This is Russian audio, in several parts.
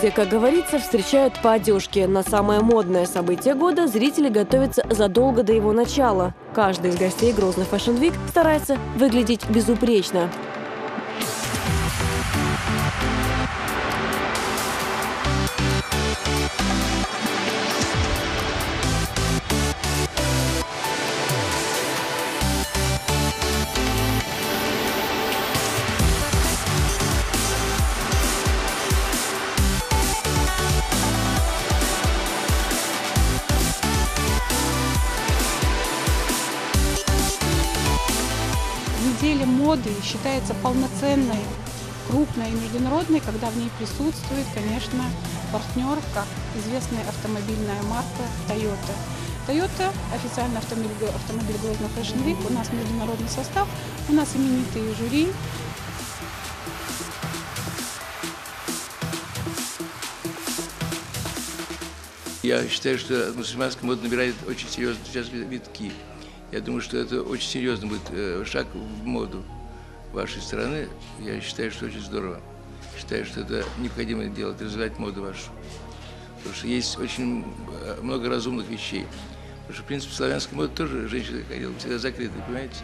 где, как говорится, встречают по одежке. На самое модное событие года зрители готовятся задолго до его начала. Каждый из гостей Грозный Fashion Week старается выглядеть безупречно. Неделя моды считается полноценной, крупной и международной, когда в ней присутствует, конечно, партнер, как известная автомобильная марка Toyota. Toyota – официальный автомобиль Грозный Fashion Week, у нас международный состав, у нас именитые жюри. Я считаю, что мусульманская мода набирает очень серьезно сейчас витки. Я думаю, что это очень серьезный будет шаг в моду вашей страны. Я считаю, что очень здорово. Считаю, что это необходимо делать, развивать моду вашу. Потому что есть очень много разумных вещей. Потому что, в принципе, в славянской моде тоже женщина ходила всегда закрытой, понимаете?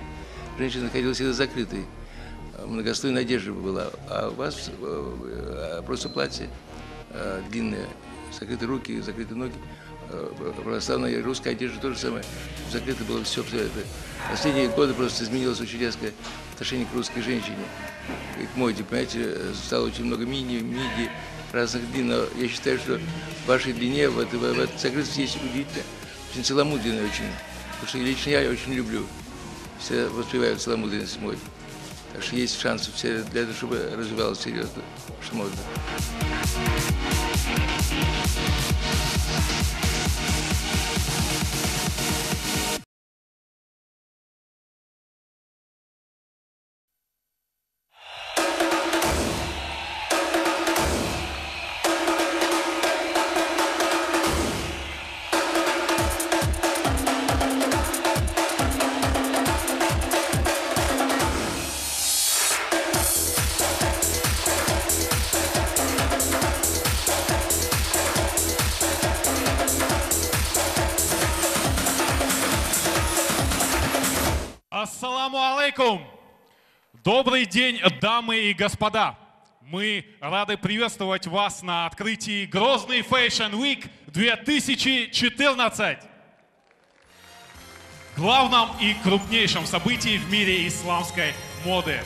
Женщина ходила всегда закрытой. Многослойная одежда была. А у вас просто платье длинное, закрытые руки, закрытые ноги. Православная русская одежда тоже самое. Закрыто было все это. Последние годы просто изменилось очень резкое отношение к русской женщине и к моде, понимаете, стало очень много миди, разных длин. Но я считаю, что в вашей длине, в этой закрытости есть удивительно, очень целомудренная очень. Потому что лично я очень люблю, все воспевают целомудренность моды. Так что есть шансы все для того, чтобы развивалась серьезно мода. Ассаламу алейкум! Добрый день, дамы и господа! Мы рады приветствовать вас на открытии Грозный Fashion Week 2014. Главном и крупнейшем событии в мире исламской моды.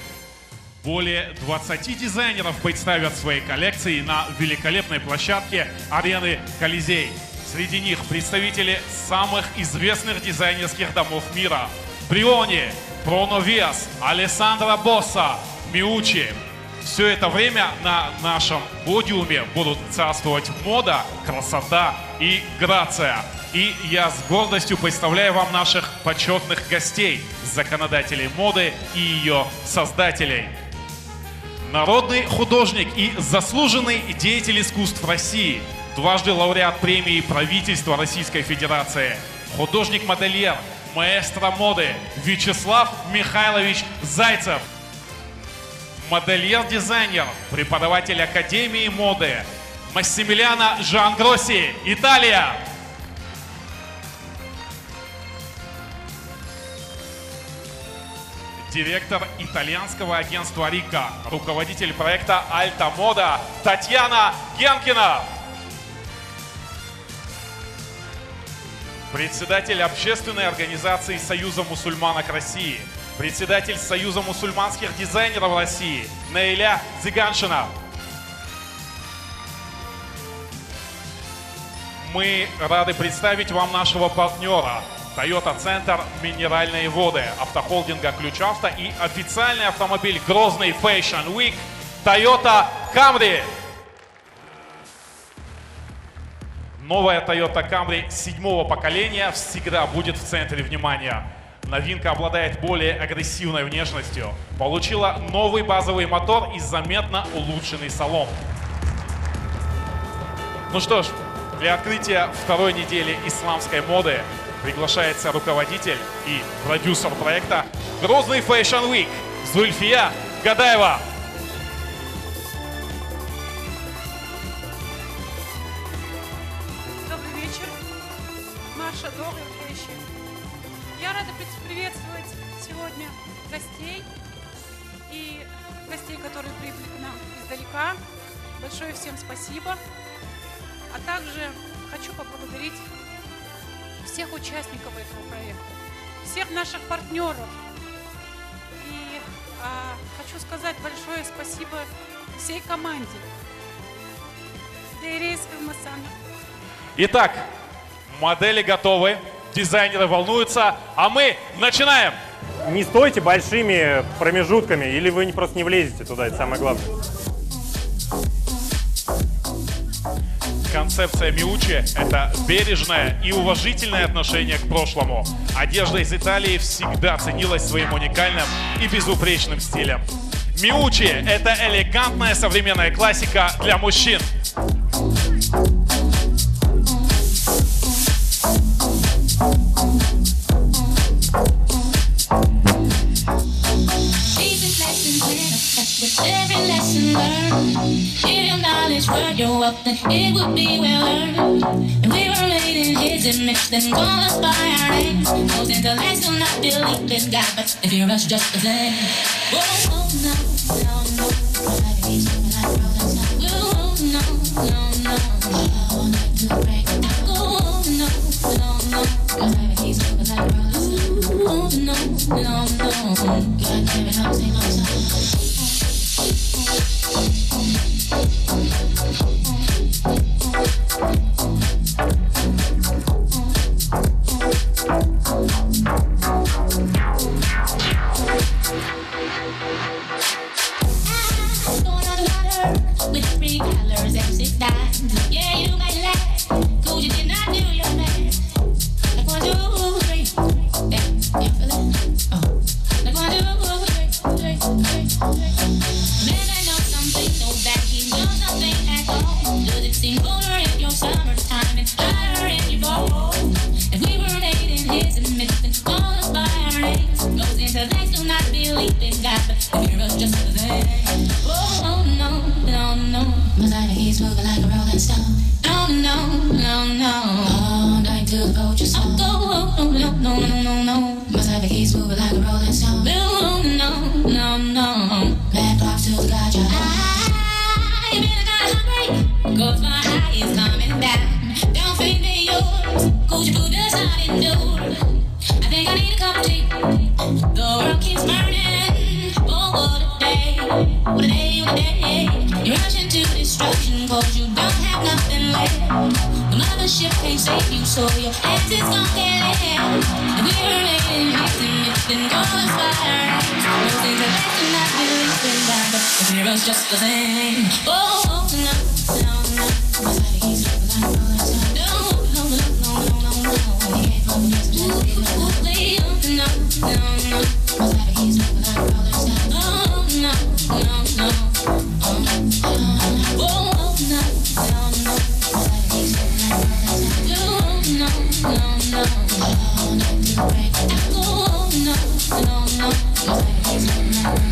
Более 20 дизайнеров представят свои коллекции на великолепной площадке арены Колизей. Среди них представители самых известных дизайнерских домов мира. Бриони, Проновиас, Алессандро Босса, Миучи. Все это время на нашем подиуме будут царствовать мода, красота и грация. И я с гордостью представляю вам наших почетных гостей, законодателей моды и ее создателей. Народный художник и заслуженный деятель искусств России, дважды лауреат премии правительства Российской Федерации, художник-модельер, маэстро моды Вячеслав Михайлович Зайцев. Модельер-дизайнер, преподаватель Академии моды Массимилиано Джангросси, Италия. Директор итальянского агентства Рика, руководитель проекта Альта Мода Татьяна Генкина. Председатель общественной организации Союза мусульманок России, председатель Союза мусульманских дизайнеров России Наиля Зиганшина. Мы рады представить вам нашего партнера Toyota Центр Минеральные воды, автохолдинга Ключавто и официальный автомобиль Грозный Fashion Week Toyota Camry. Новая Toyota Camry 7-го поколения всегда будет в центре внимания. Новинка обладает более агрессивной внешностью, получила новый базовый мотор и заметно улучшенный салон. Ну что ж, для открытия второй недели исламской моды приглашается руководитель и продюсер проекта Грозный Fashion Week Зульфия Гадаева. амбассадор Иркеши. Я рада приветствовать сегодня гостей и гостей, которые прибыли к нам издалека. Большое всем спасибо. А также хочу поблагодарить всех участников этого проекта, всех наших партнеров. И хочу сказать большое спасибо всей команде. Итак, модели готовы, дизайнеры волнуются, а мы начинаем! Не стойте большими промежутками, или вы просто не влезете туда, это самое главное. Концепция Miucci – это бережное и уважительное отношение к прошлому. Одежда из Италии всегда ценилась своим уникальным и безупречным стилем. Miucci – это элегантная современная классика для мужчин. Every lesson learned, if your knowledge were your wealth, then it would be well earned. And we were made in His image, then call us by our names. Most intellects do not believe in God, but they fear us just the same. Oh no, no, no, gravity's moving like a rolling stone. Oh no, no, no, all night to break it down. Oh no, no, no, gravity's moving like a rolling stone. Oh no, no, no, God damn it, I'm singing a song. With 3 colors and 6 dimes. Yeah, you might laugh, 'cause you did not do your math. Like 1, 2, 3. Yeah, feel it? Oh. Like 1, 2, 3, 3, 3. Man, I know something, know that he knows nothing at all. Does it seem colder in your summertime and hotter in your fall? If we were made in His image, then call us by our names. Most intellects do not believe in God, but they fear us just the same. Oh no, no, no, must I he's moving like a rolling stone. No, no, no, no, all night to the poacher's song. Oh, no, no, no, no, no, no, must I he's moving like a rolling stone. No, no, no, no, bad clocks to the gotcha. I've been kinda hungry, 'cause my high is coming down. Don't feed me yours, 'cause your food does not endure. I think I need a cup of tea, the world keeps burning. Oh, what a day, what a day, what a day. You're rushing to destruction, 'cause you don't have nothing left. The mothership can't save you, so your ass is gonna get left. And we were made in His image, then call us by our names. Those things that do not believe in God, but they fear us just the same. Oh, no, no, no, my side he's like a rolling stone. No, no, no, no, no, no, no, he ain't from the rest of the world. No, no, no, my side he's like a rolling stone. Oh, no, no, no, oh, no, no, oh, no, no, no, my side he's like a rolling stone. No, no, no, all night to break it down. Oh, no, no, no, my side he's like a rolling stone.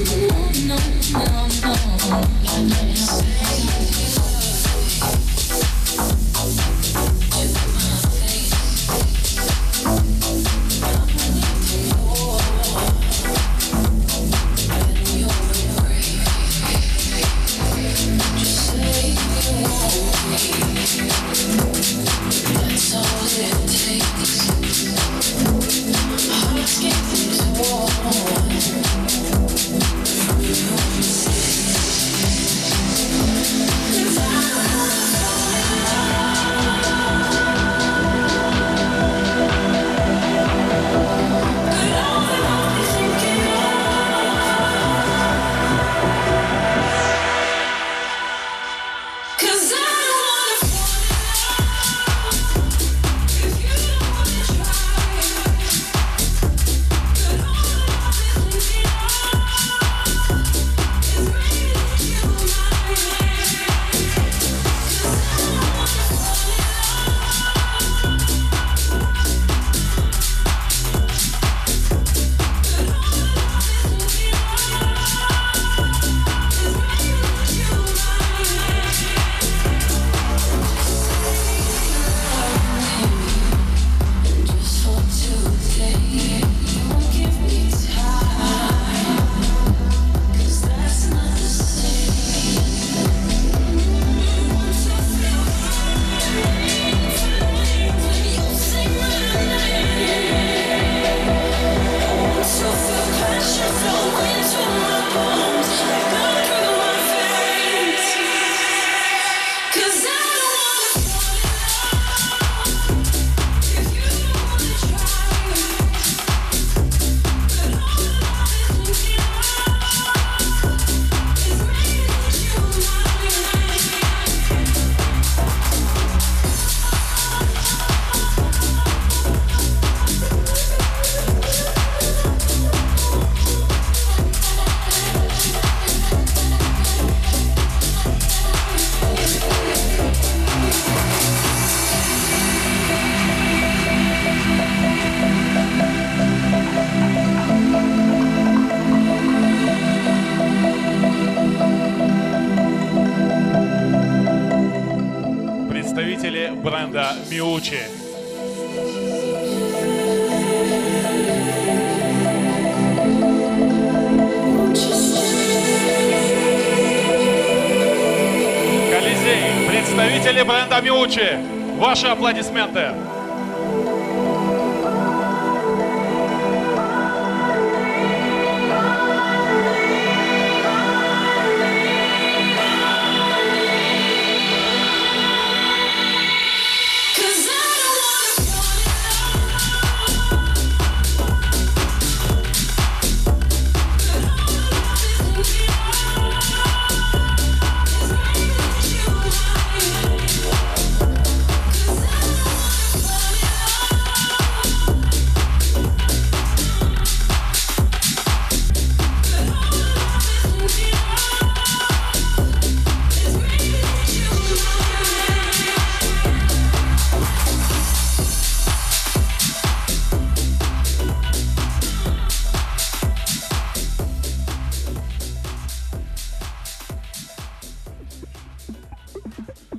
Oh, no, no, no, God damn it, представители бренда Miucci. Колизей, представители бренда Miucci. Ваши аплодисменты.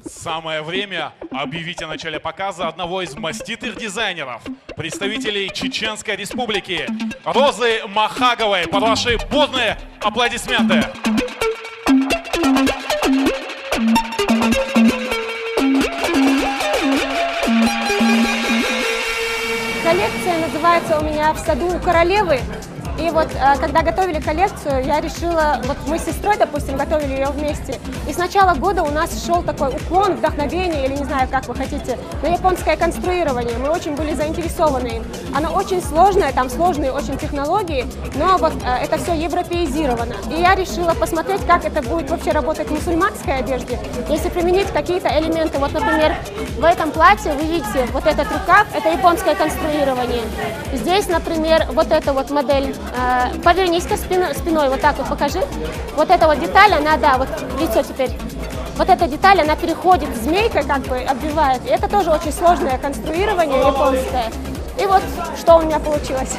Самое время объявить о начале показа одного из маститых дизайнеров, представителей Чеченской Республики, Розы Махаговой. Под ваши бурные аплодисменты. Коллекция называется у меня «В саду у королевы». И вот, когда готовили коллекцию, я решила, вот мы с сестрой, допустим, готовили ее вместе, и с начала года у нас шел такой уклон, вдохновение, или не знаю, как вы хотите, на японское конструирование. Мы очень были заинтересованы им. Оно очень сложное, там сложные очень технологии, но вот это все европеизировано. И я решила посмотреть, как это будет вообще работать в мусульманской одежде, если применить какие-то элементы. Вот, например, в этом платье вы видите вот этот рукав, это японское конструирование. Здесь, например, вот эта вот модель. Повернись-ка спиной, вот так вот покажи. Вот эта вот деталь, она, да, вот лицо теперь. Вот эта деталь, она переходит змейкой, как бы обвивает. И это тоже очень сложное конструирование японское. И вот что у меня получилось.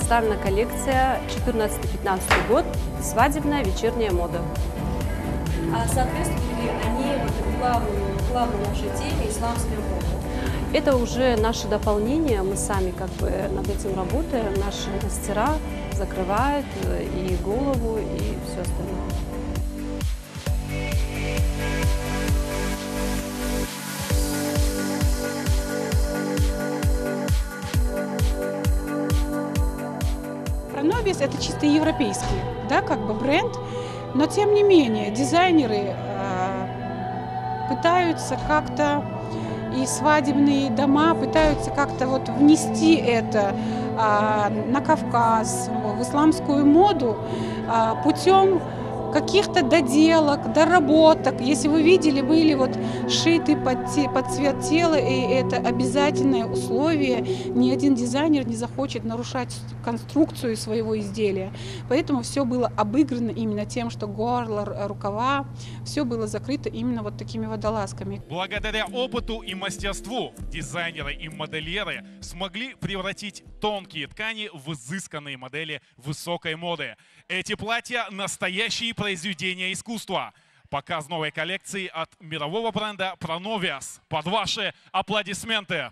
представлена коллекция 14-15 год, свадебная вечерняя мода. А соответствуют ли они главной нашей теме исламская мода? Это уже наше дополнение, мы сами как бы над этим работаем, наши мастера закрывают и голову, и все остальное. Pronovias — это чисто европейский, да, как бы бренд, но тем не менее дизайнеры пытаются как-то, и свадебные дома пытаются как-то вот внести это на Кавказ, в исламскую моду путем каких-то доделок, доработок. Если вы видели, были вот шиты под цвет тела, и это обязательное условие. Ни один дизайнер не захочет нарушать конструкцию своего изделия. Поэтому все было обыграно именно тем, что горло, рукава, все было закрыто именно вот такими водолазками. Благодаря опыту и мастерству дизайнеры и модельеры смогли превратить тонкие ткани в изысканные модели высокой моды. Эти платья – настоящие произведения искусства. Показ новой коллекции от мирового бренда Pronovias. Под ваши аплодисменты.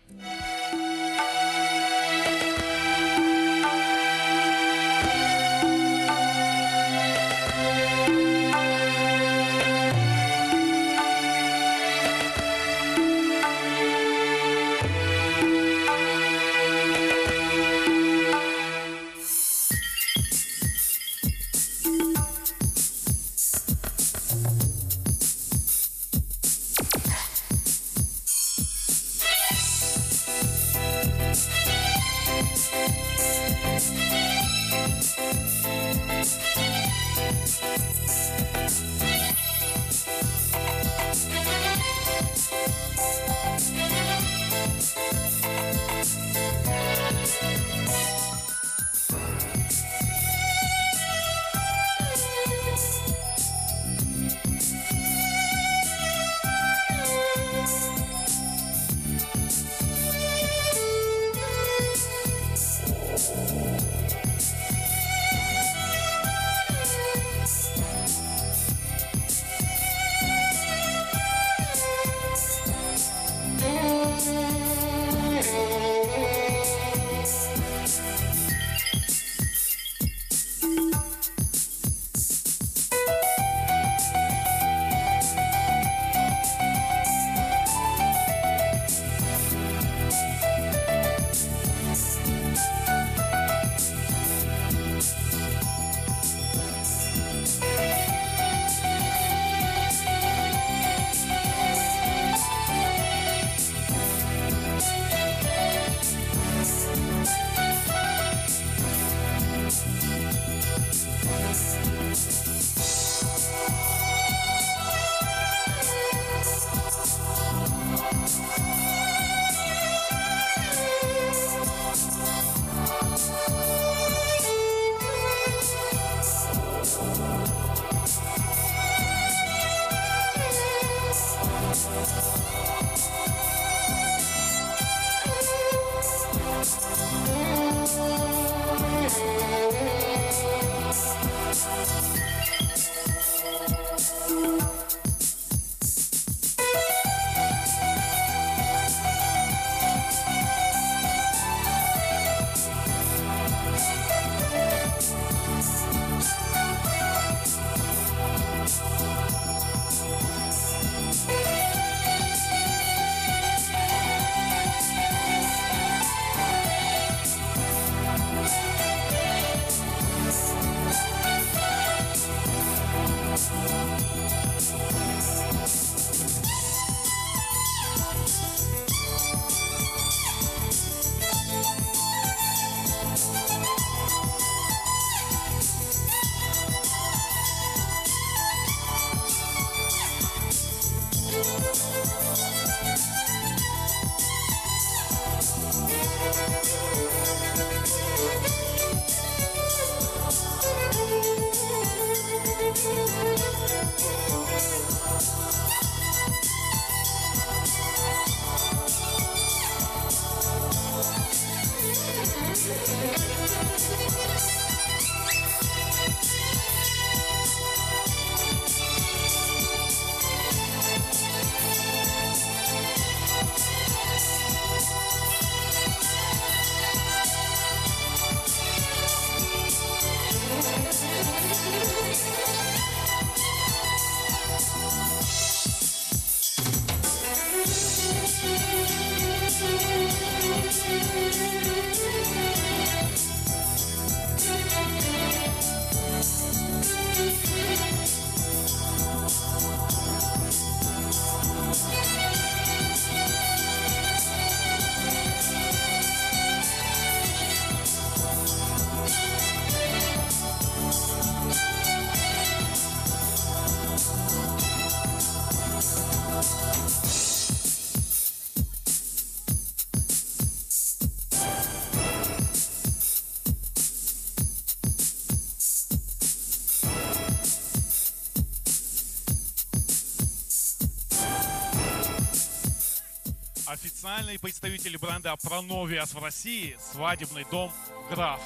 официальный представитель бренда Pronovias в России, свадебный дом «Граф».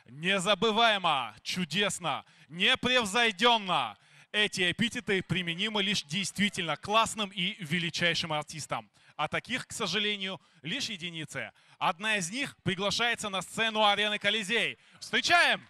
Незабываемо, чудесно, непревзойденно. Эти эпитеты применимы лишь действительно классным и величайшим артистам. А таких, к сожалению, лишь единицы. Одна из них приглашается на сцену арены Колизей. Встречаем!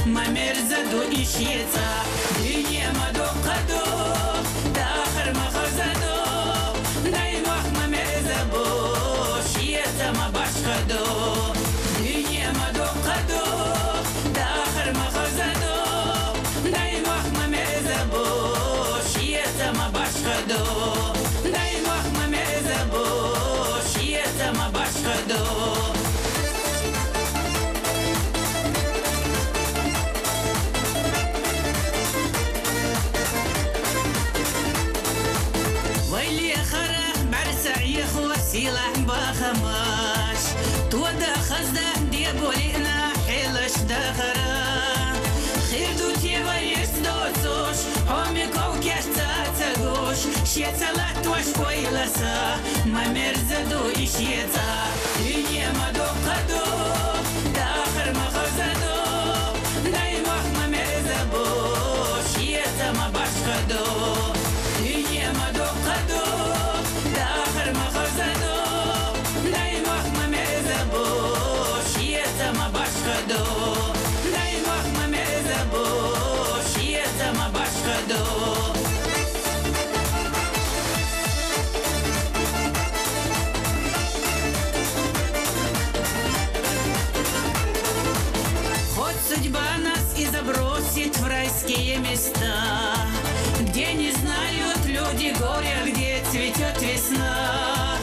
Мамерзаду ищется, дынема докаду, дахар махазаду, даймах мамерзабу, щется мабашкаду, дынема докаду, дахар махазаду, даймах мамерзабу, щется мабашкаду, даймах мамерзабу, щется мабашкаду. سيلح بخماش تودا خزده دي بولينا حيلش دخرا خير دو تيبا يسدوتوش همي كوكيش تاتاغوش شيتا لاتوش كويلسا ما مرزدو إشيتا دنيا دوقدو داخر مخزدو دايموح ما مرزبو شيتا ما باشكدو دنيا دوقدو داخر مخزدو دايموح ما مرزبو شيتا ما باشكدو دايموح ما مرزبو شيتا ما باشكدو Судьба нас и забросит в райские места, где не знают люди горя, где цветет весна.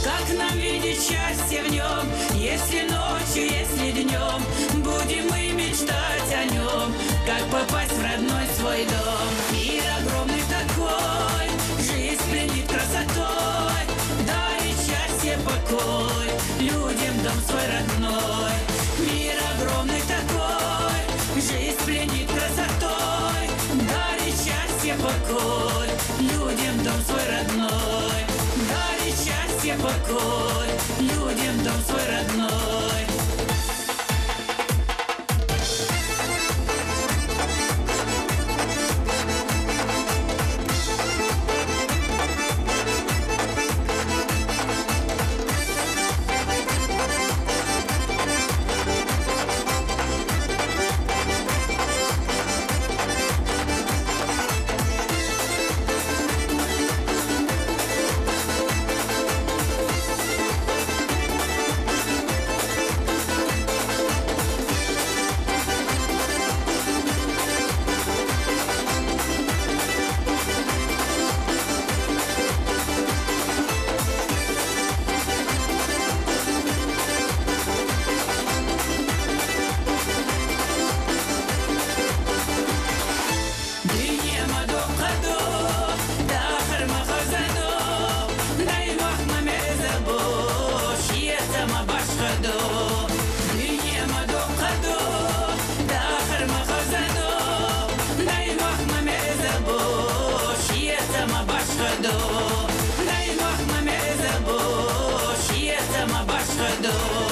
Как нам видеть счастье в нем, если ночью, если днем, будем мы мечтать о нем, как попасть в родной свой дом. Мир огромный такой, жизнь пленит красотой, дарит счастье, покой, людям дом свой родной. Мир огромный такой, жизнь пленит красотой, дарит счастье, покой, людям дом свой родной. Дарит счастье, покой, людям дом свой родной. do Дай махма мезабо Шиетама башка до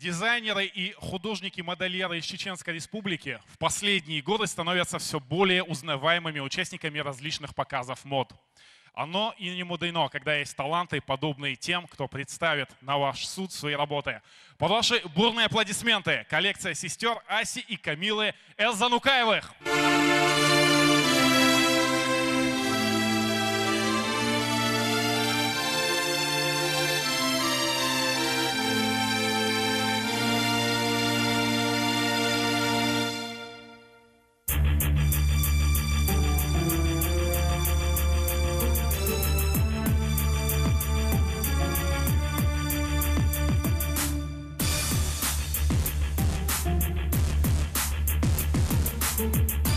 Дизайнеры и художники-модельеры из Чеченской Республики в последние годы становятся все более узнаваемыми участниками различных показов мод. Оно и не мудрено, когда есть таланты, подобные тем, кто представит на ваш суд свои работы. Под ваши бурные аплодисменты коллекция сестер Аси и Камилы Элзанукаевых. Thank you.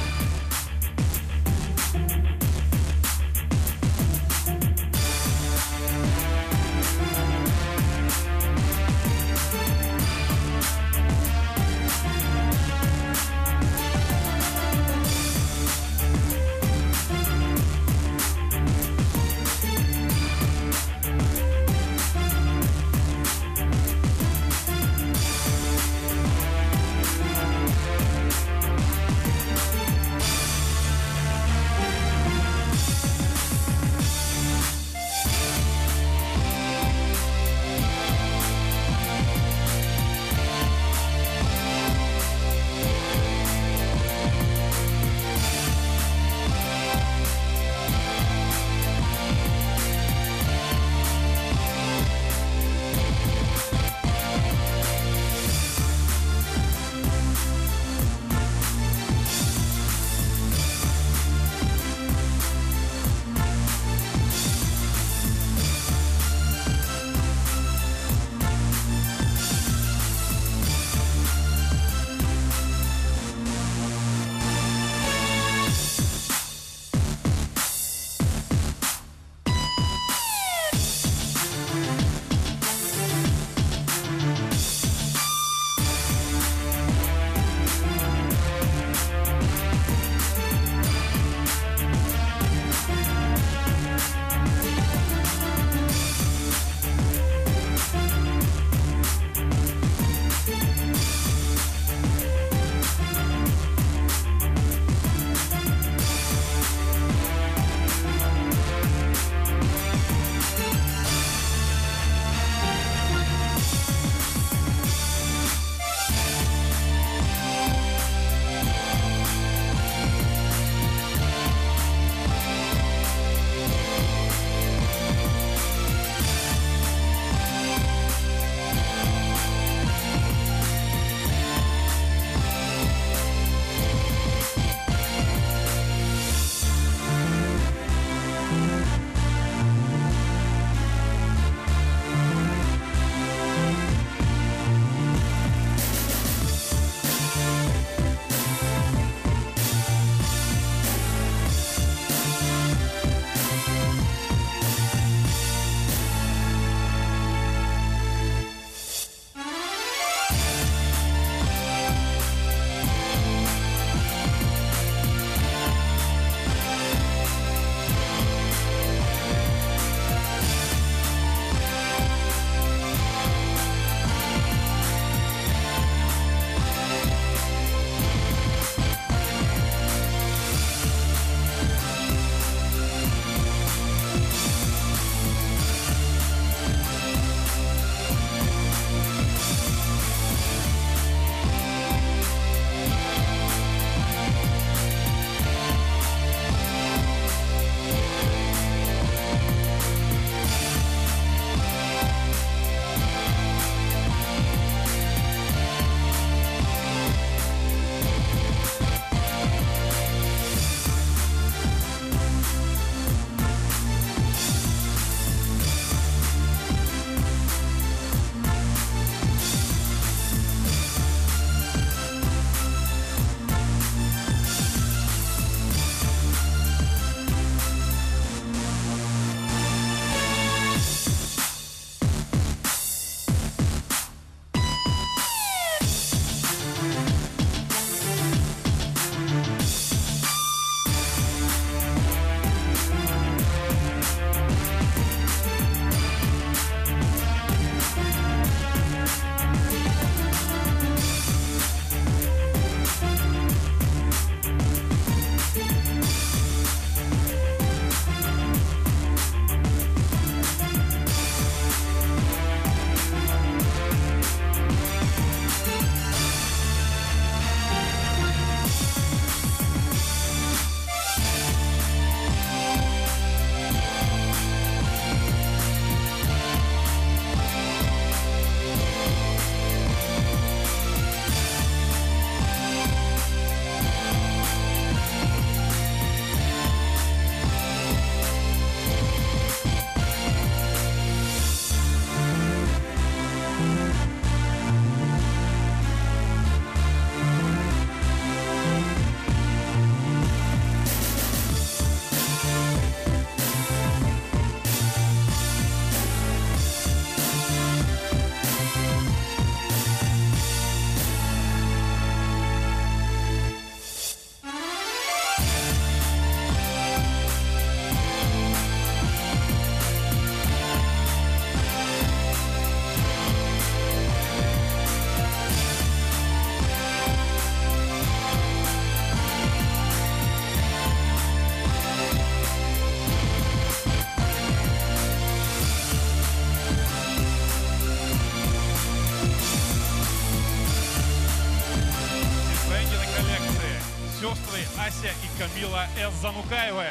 сестры Ася и Камила Эс-Занукаевы.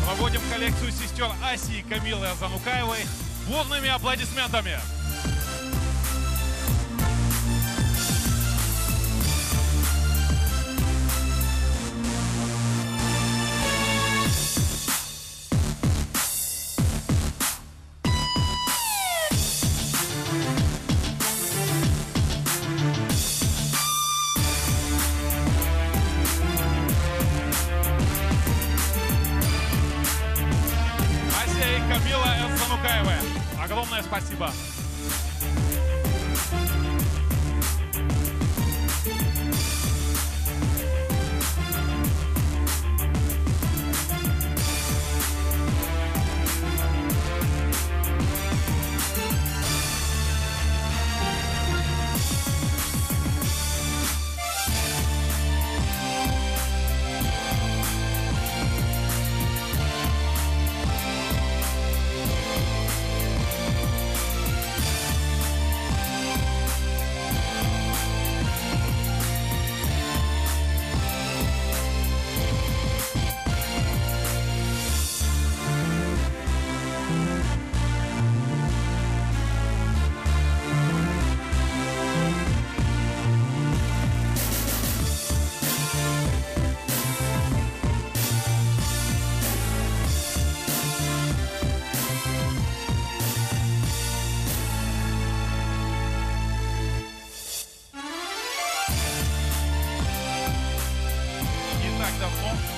Проводим коллекцию сестер Аси и Камилы Занукаевой бурными аплодисментами. Камила Эс-Занукаева. Огромное спасибо.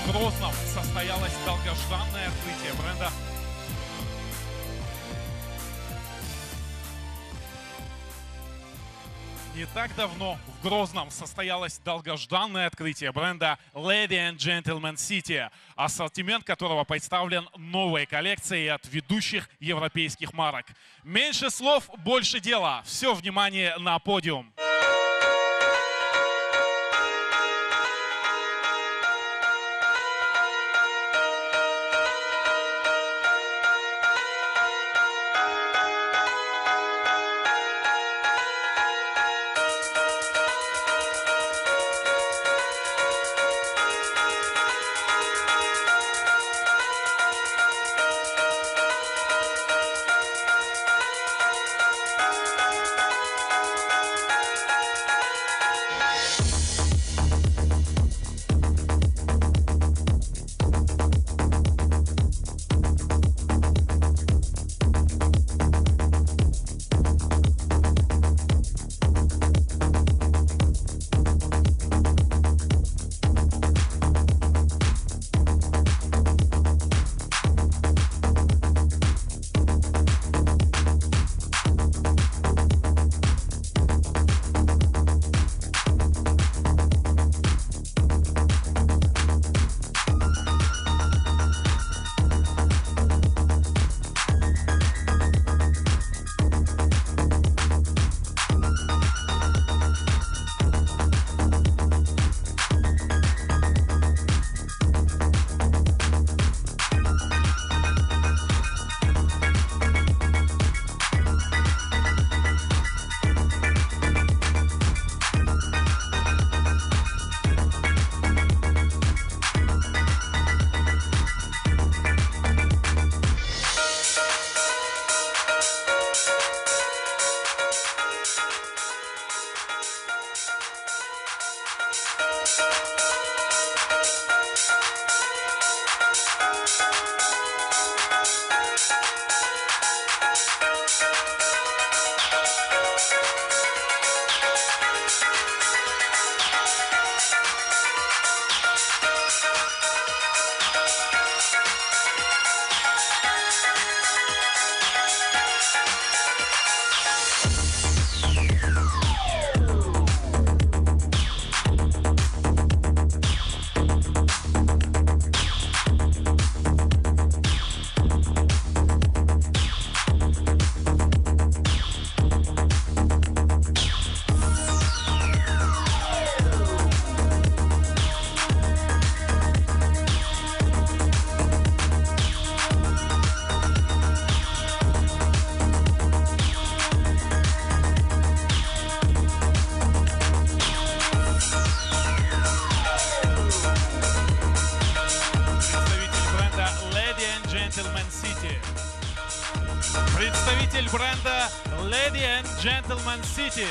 В Грозном состоялось долгожданное открытие бренда. Не так давно в Грозном состоялось долгожданное открытие бренда Lady and Gentleman City, ассортимент которого представлен новой коллекцией от ведущих европейских марок. Меньше слов, больше дела. Все внимание на подиум. представитель бренда Lady and Gentleman City.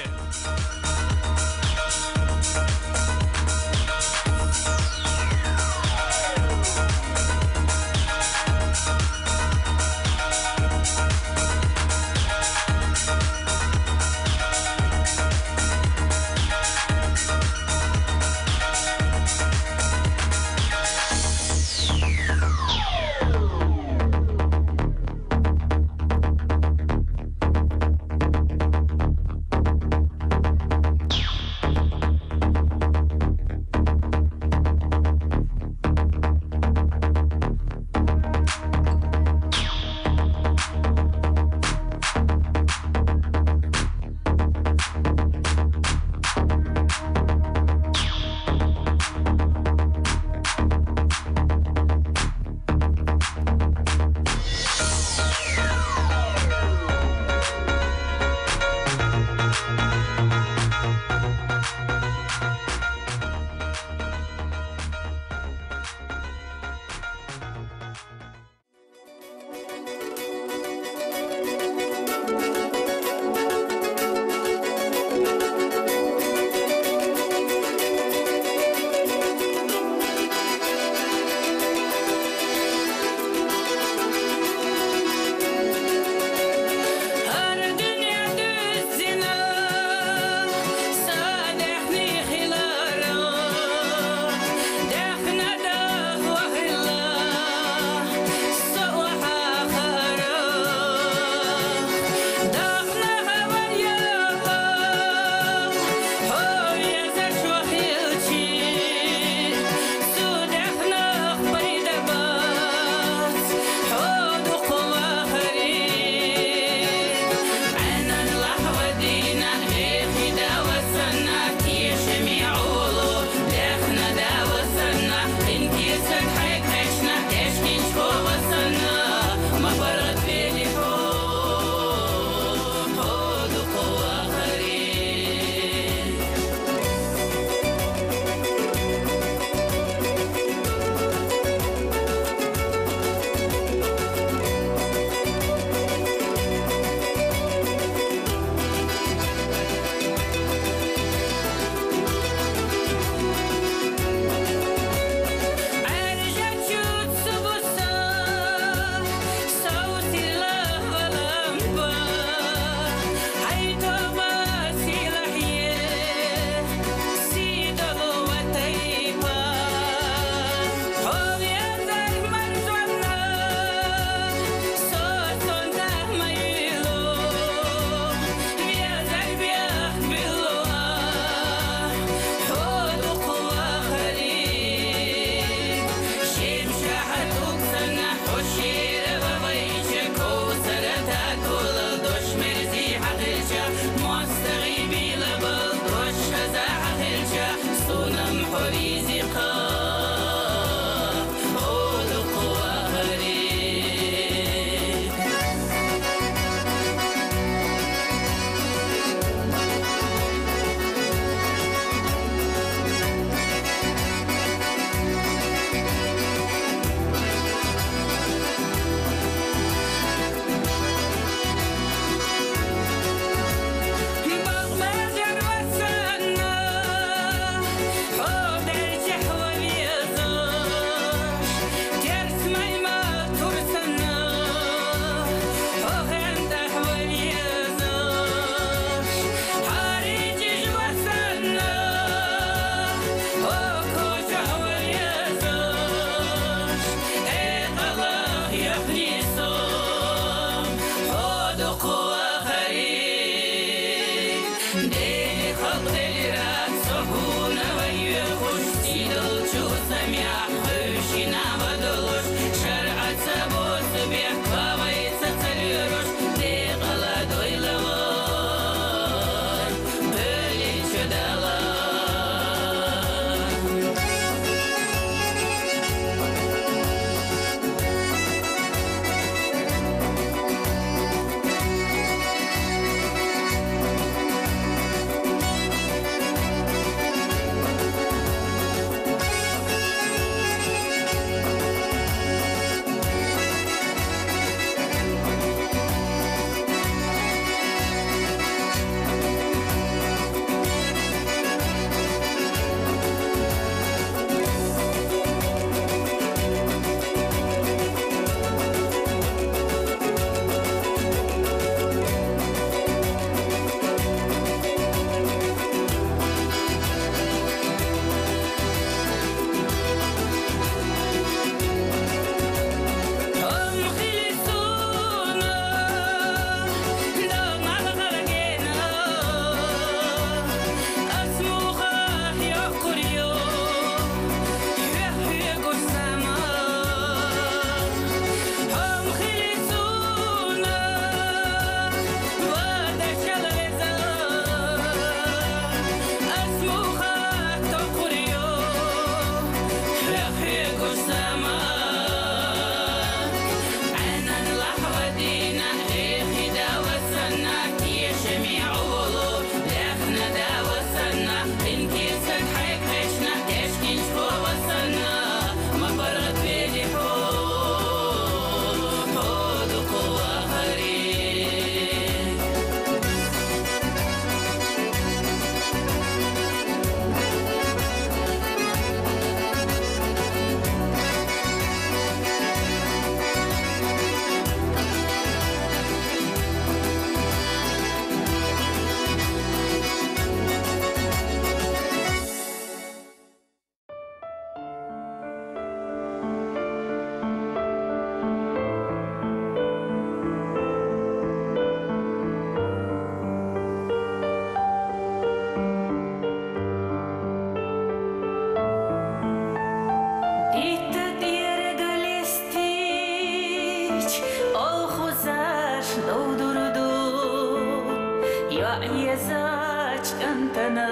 يزاج أنتنا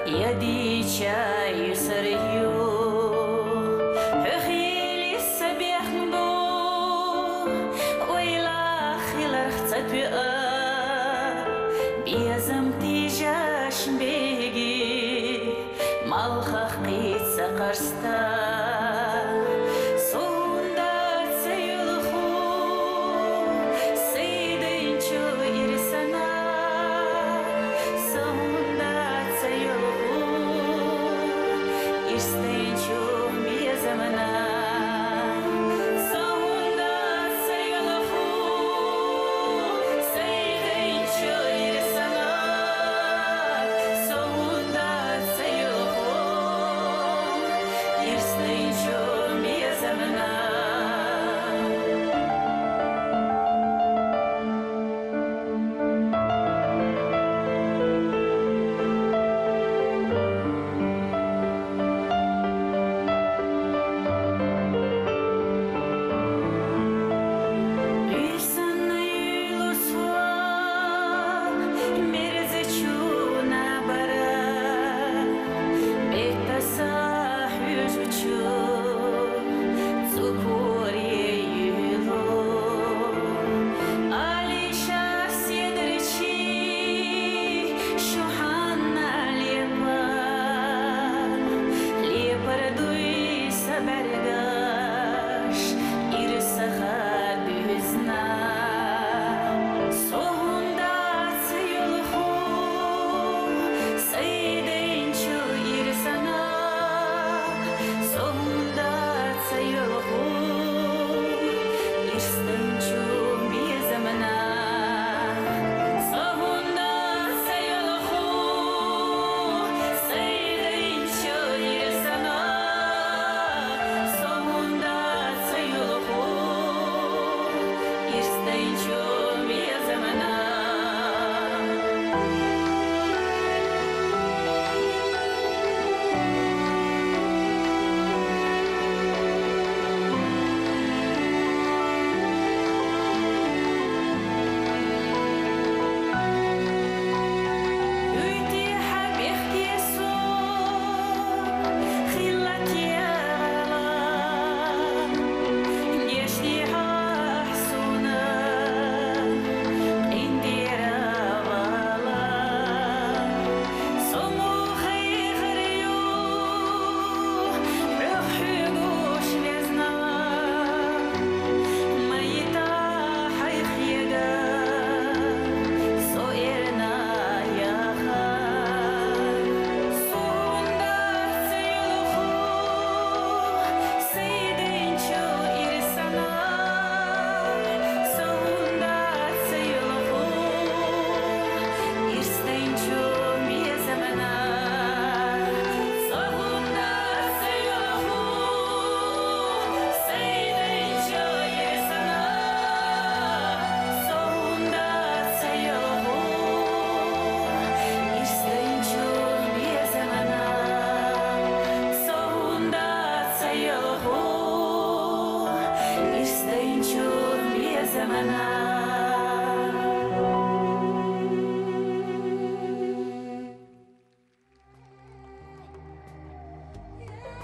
يدي شاي سريو خيلي السبيح نبو ويلا خيلر خطبئة بيزم تيجاش بيجي مالخخ قيت سقرستا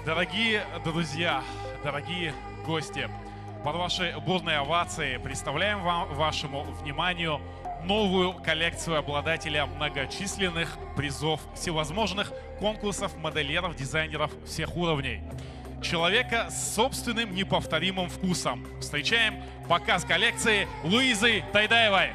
Дорогие друзья, дорогие гости, под ваши бурные овации представляем вашему вниманию новую коллекцию обладателя многочисленных призов всевозможных конкурсов модельеров, дизайнеров всех уровней. Человека с собственным неповторимым вкусом. Встречаем показ коллекции Луизы Тайдаевой.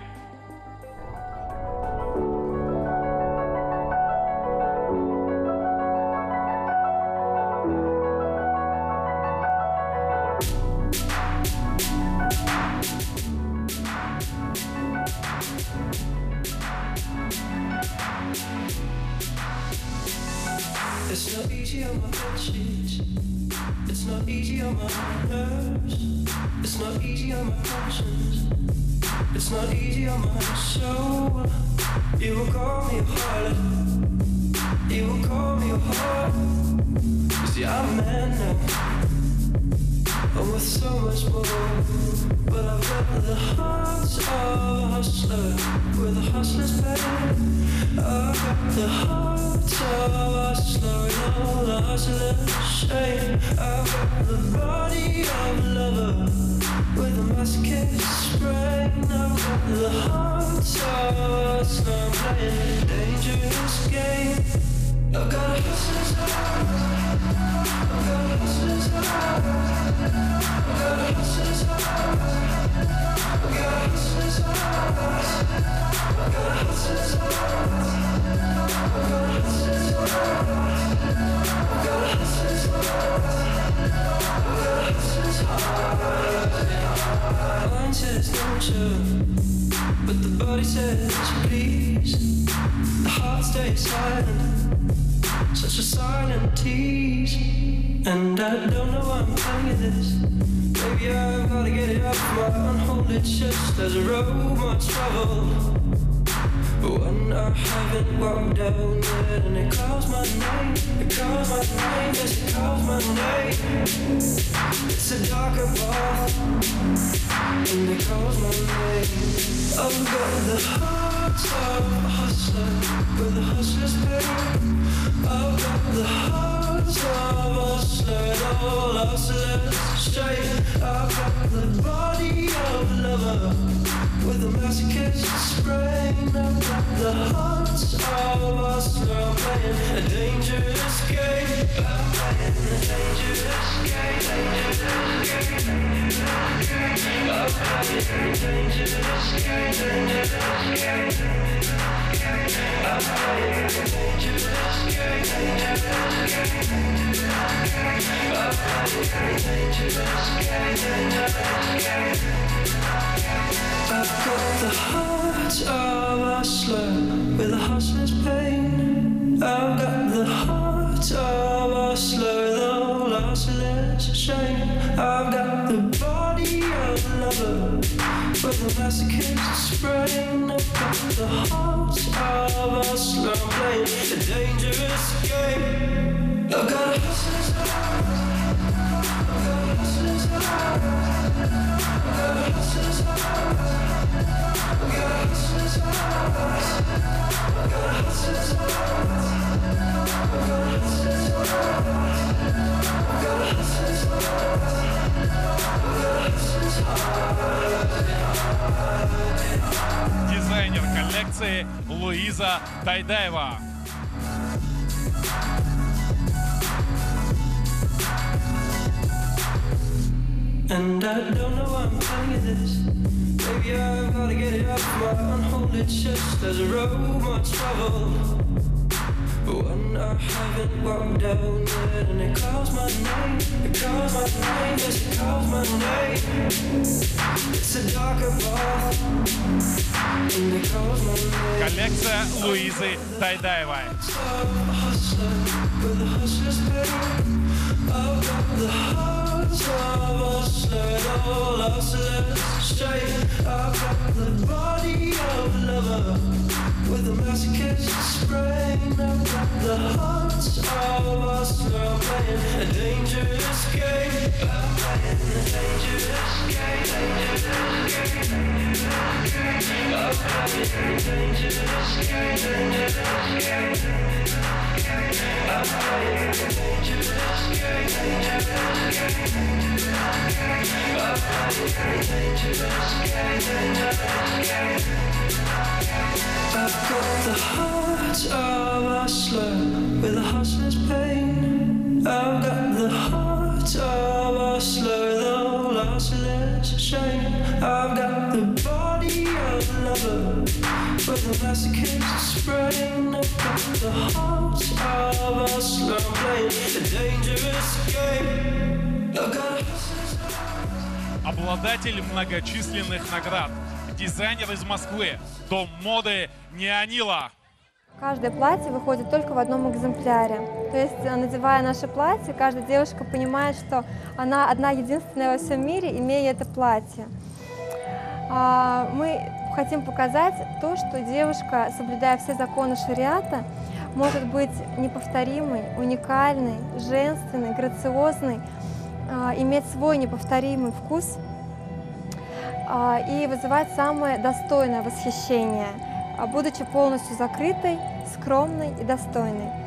It's not easy on my conscience. It's not easy on my nerves. It's not easy on my conscience. It's not easy on my soul. You will call me a harlot. You will call me a whore. You see, I'm a man now. I'm worth so much more. But I've got the heart of a hustler. With a hustler. the hearts of a slow, loveless shame. I've got the body of a lover with a masochist brain. I've got the hearts of a slow, playing a dangerous game. I've got a hustler's heart. I've got a hustler's heart. I've got a hustler's heart. I've got a hustler's heart. I've got a hustler's heart. I've got a hustler's heart. I've got a hustler's heart. I've got a hustler's heart. Mind says don't show, but the body says please. The heart stays silent, such a silent tease. And I don't know why I'm telling you this. Maybe I've gotta get it off my unholy chest. There's a road much traveled, but one I haven't walked down yet. And it calls my name, it calls my name, yes it calls my name. It's a darker path, and it calls my name. I've got the heart of a hustler with a hustler's pain. I've got the heart of a hustler, all hustlers straight. I've got the body of a lover with a masochist's brain. I've got the heart of a hustler. I'm playing a dangerous game. I'm playing a dangerous game. Dangerous game. I'm playing a dangerous game. Dangerous game. I'm playing a dangerous game. Dangerous game. I'm playing a dangerous game. Dangerous game. I've got the heart of a hustler with a hustler's pain. I've got the heart of a hustler with all hustler's shame. I've got the body of a lover with a masochist's brain. I've got the heart of a hustler. I'm playing a dangerous game. I've got a hustler's heart. I've got a hustler's heart. I've got a hustler's heart. I've got a hustler's heart. I've got a hustler's heart. I've got a hustler's heart. I've got a hustler's heart. I've got a hustler's heart. Дизайнер коллекции Луиза Тайдаева. And I don't know why I'm telling you this. Maybe I've gotta get it off my unholy chest. There's a road much traveled, but one I haven't walked down yet. And it calls my name, it calls my name, yes it calls my name. It's a darker path, and it calls my name. Коллекция Луизы Тайдаевой. With a hustler's pain, I've got the heart of a hustler, all hustlers straight. I've got the body of a lover with a masochist's brain. I've got the heart of a hustler. I'm playing a dangerous game. I'm playing a dangerous game. Dangerous game. I'm playing a dangerous game. Dangerous game. I'm playing a dangerous game. Dangerous game. I'm playing a dangerous game. Dangerous game. I've got the heart of a hustler with a hustler's pain. I've got the heart of a hustler with all hustler's shame. I've got the body of a lover with a masochist's brain. I've got the heart of a hustler. I'm playing a dangerous game. I've got a hustler's heart. Обладатель многочисленных наград. Дизайнер из Москвы. Дом моды Неонила. Каждое платье выходит только в одном экземпляре. То есть, надевая наше платье, каждая девушка понимает, что она одна единственная во всем мире, имея это платье. Мы хотим показать то, что девушка, соблюдая все законы шариата, может быть неповторимой, уникальной, женственной, грациозной, иметь свой неповторимый вкус и вызывать самое достойное восхищение, будучи полностью закрытой, скромной и достойной.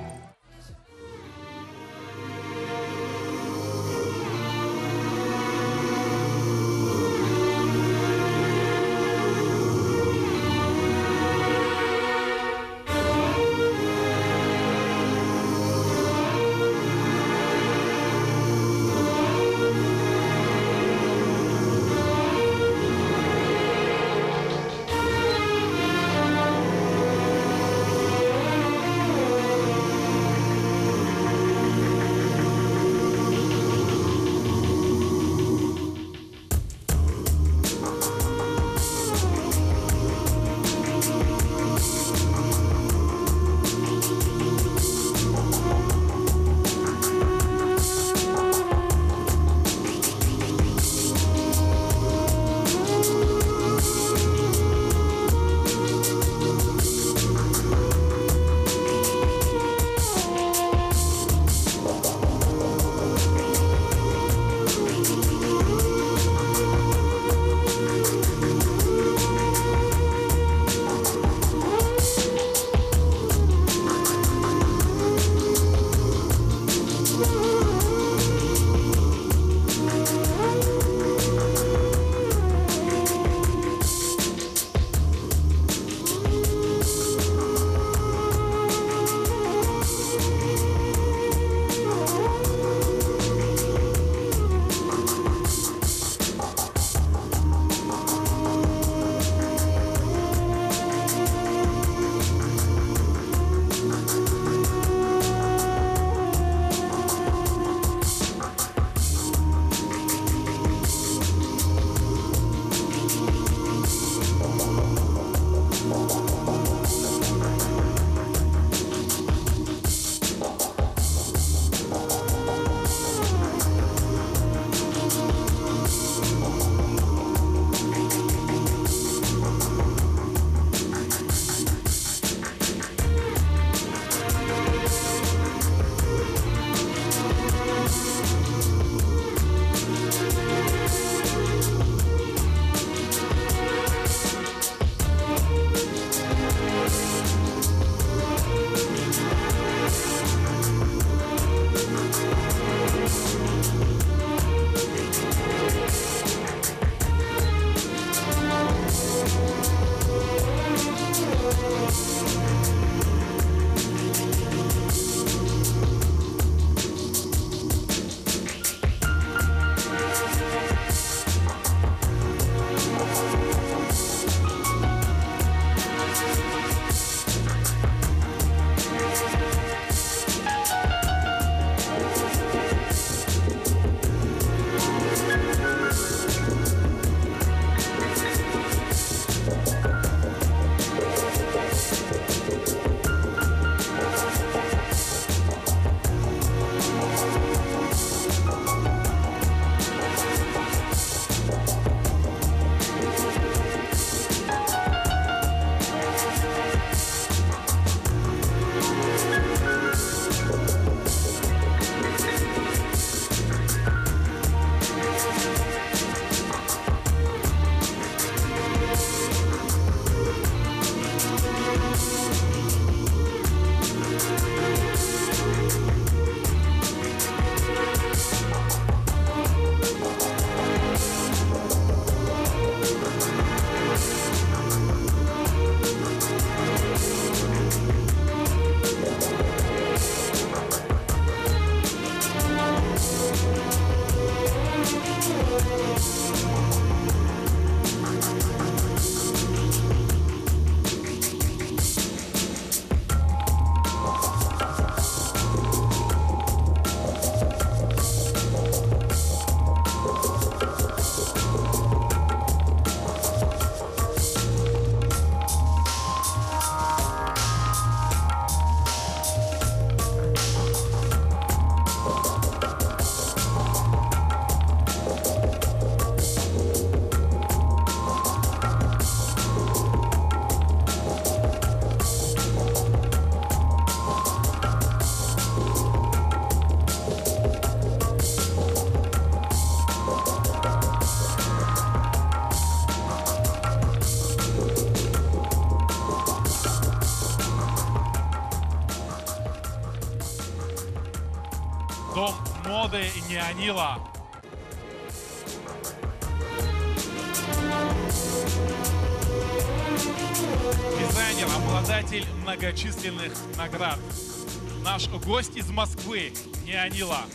моды Неонила. Дизайнер, обладатель многочисленных наград. Наш гость из Москвы, Неонила.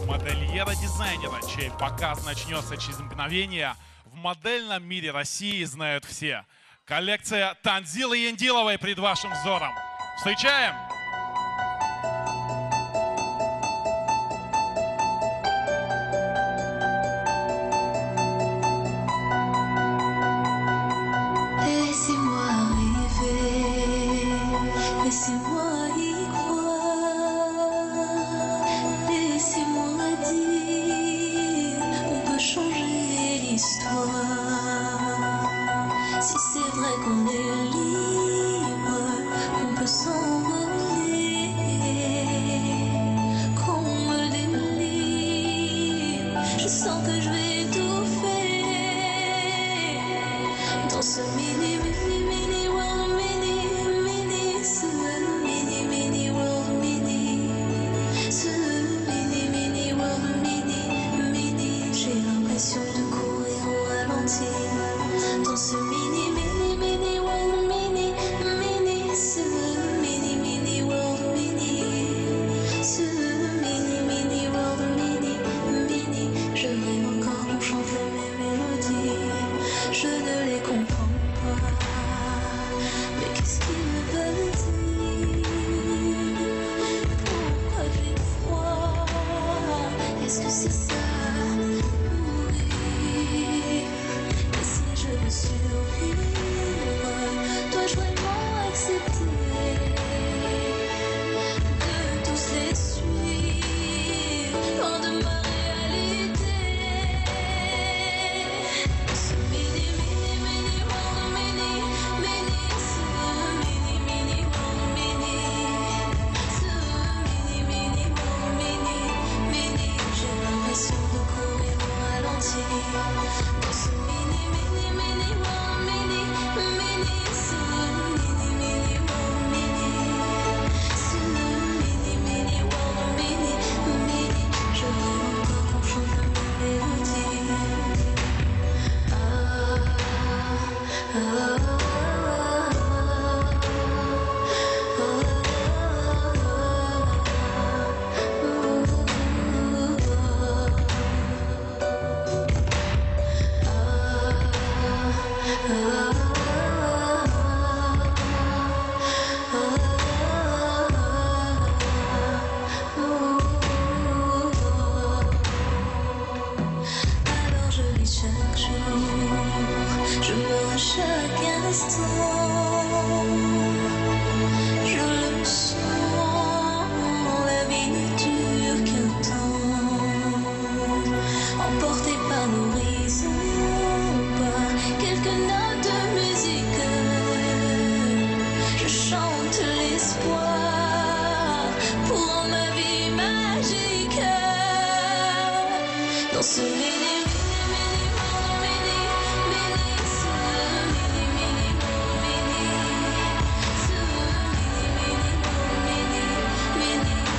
Модельера-дизайнера, чей показ начнется через мгновение, в модельном мире России знают все. Коллекция Танзилы Яндиловой пред вашим взором. Встречаем! Laissez-moi rêver, laissez-moi y croire, laissez-moi dire, on peut changer l'histoire. Si c'est vrai qu'on est libre, qu'on peut s'envoler, qu'on me délivre, je sens que je vais étouffer dans ce mini world, ce mini world, ce mini world, j'ai l'impression de courir au ralenti dans ce mini world, ce mini world, ce mini world, je rêve encore, on chante les mêmes mélodies, je ne les comprends pas, mais qu'est-ce qu'ils veulent dire? Pourquoi j'ai froid? Est-ce que c'est ça, mourir? Et si je veux survivre, dois-je vraiment accepter de tous les suivre loin de ma réalité? Ce mini world, ce mini world, ce mini world, j'ai l'impression de courir au ralenti dans ce mini world, ce mini world, ce mini world, je rêve encore qu'on chante la même mélodie. Alors je vis chaque jour, je meurs à chaque instant, je le sens, la vie ne dure qu'un temps, emporté par l'horizon, par quelques notes de musique, je chante l'espoir pour ma vie magique dans ce mini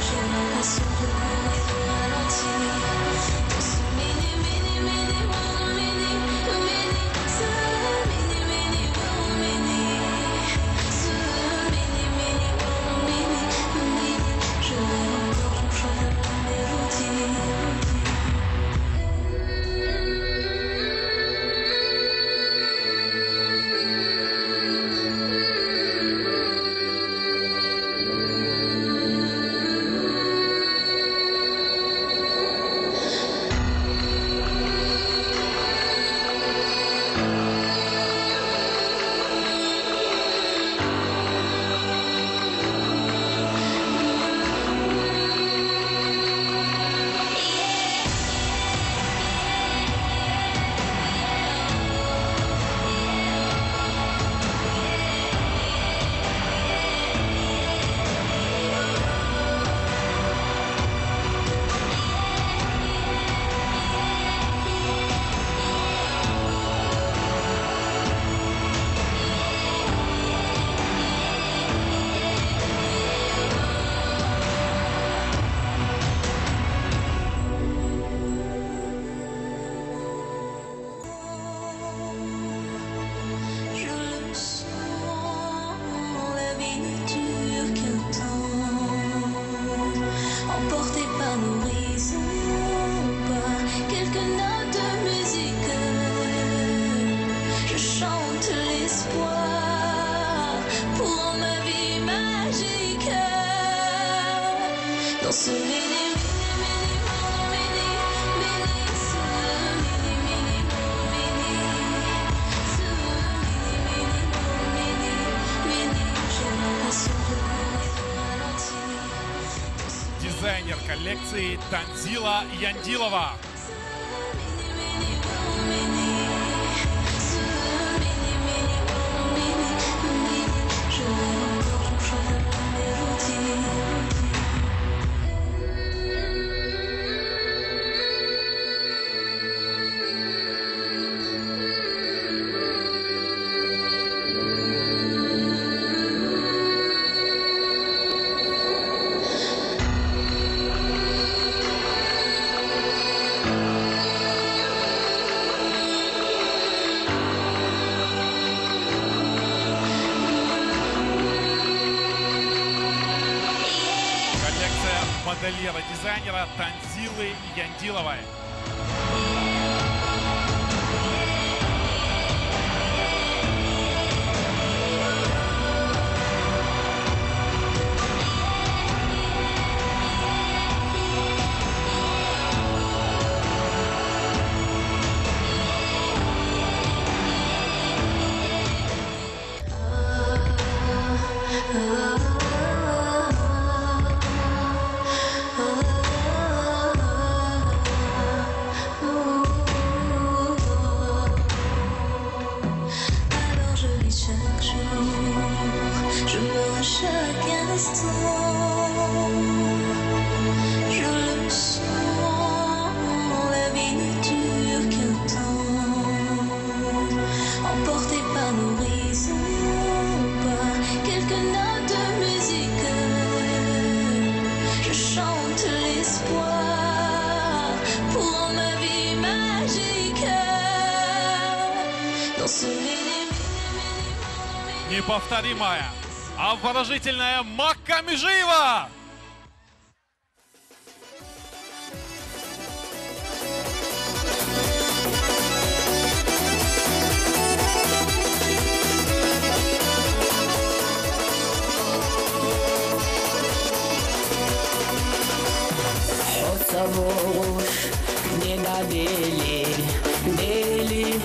j'ai l'impression de courir au ralenti dans ce mini world, ce mini world, ce mini world, je rêve encore qu'on chante la même mélodie. коллекции Танзила Яндилова. Модельера-дизайнера Танзилы Яндиловой. Неповторимая, обворожительная Макка Межиева! Не добили, дели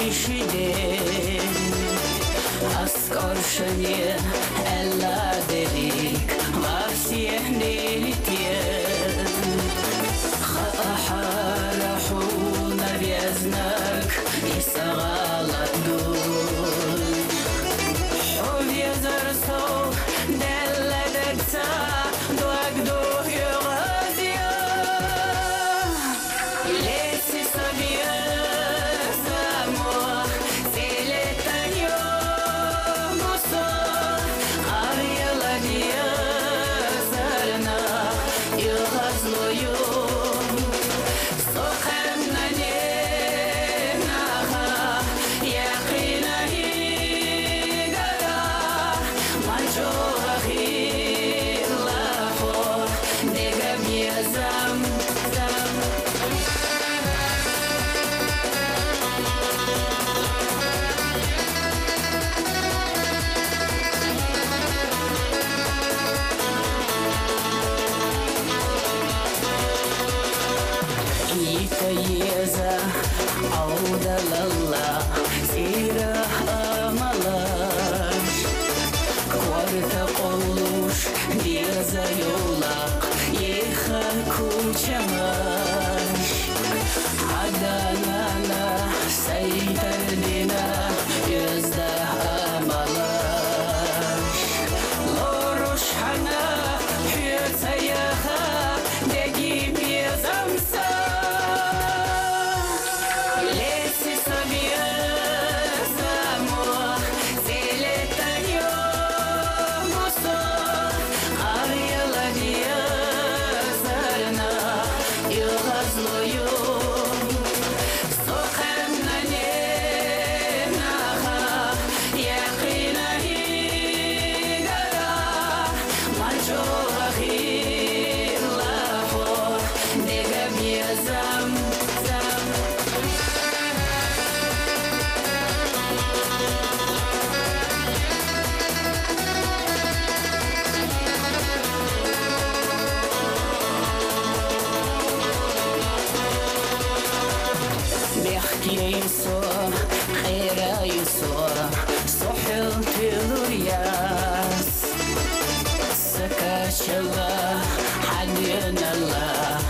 ишиде, аскоршане элла делик, во всех делитен. Хахараху навезнак и сагаладу. Шовьезарсо деледекса дуагдух. الله حدنا الله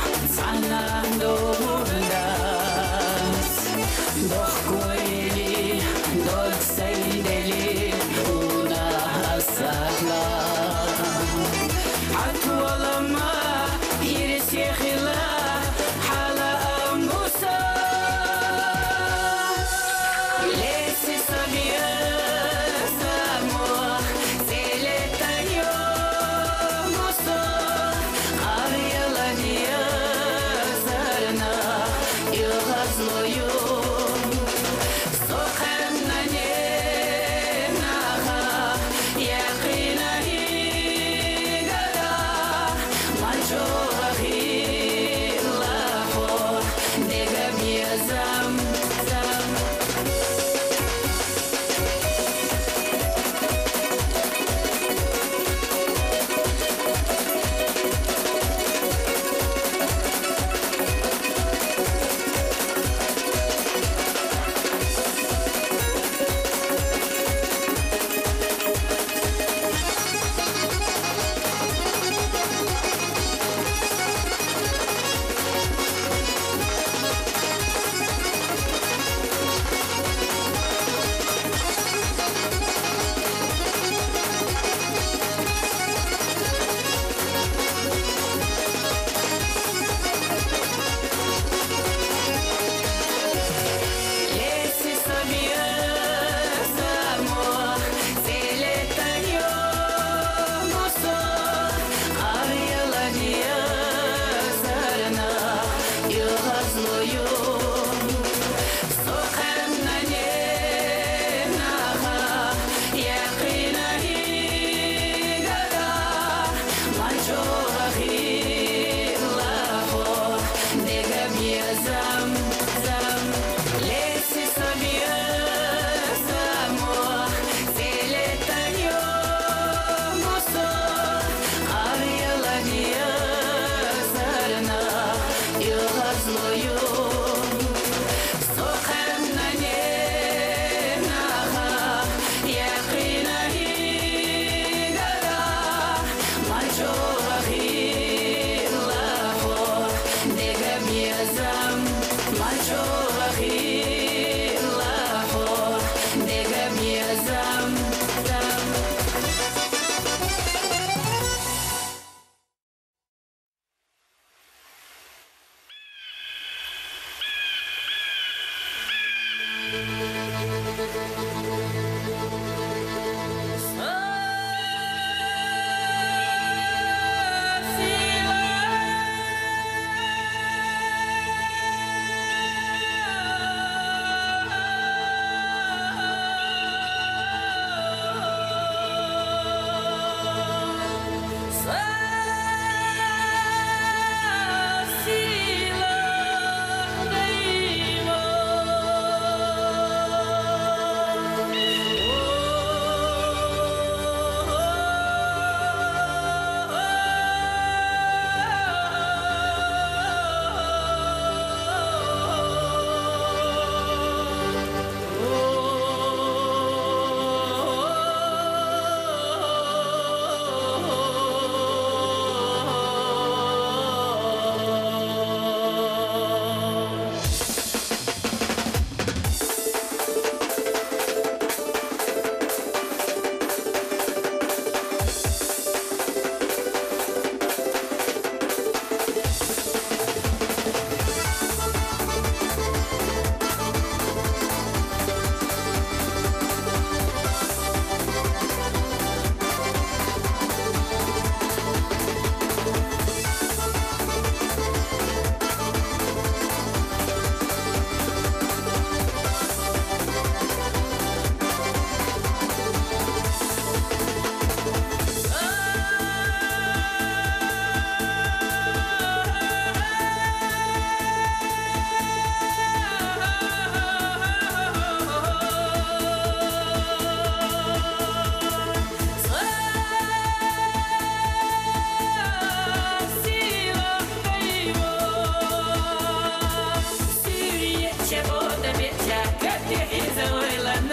чего добиться, как ты и завыла ночь.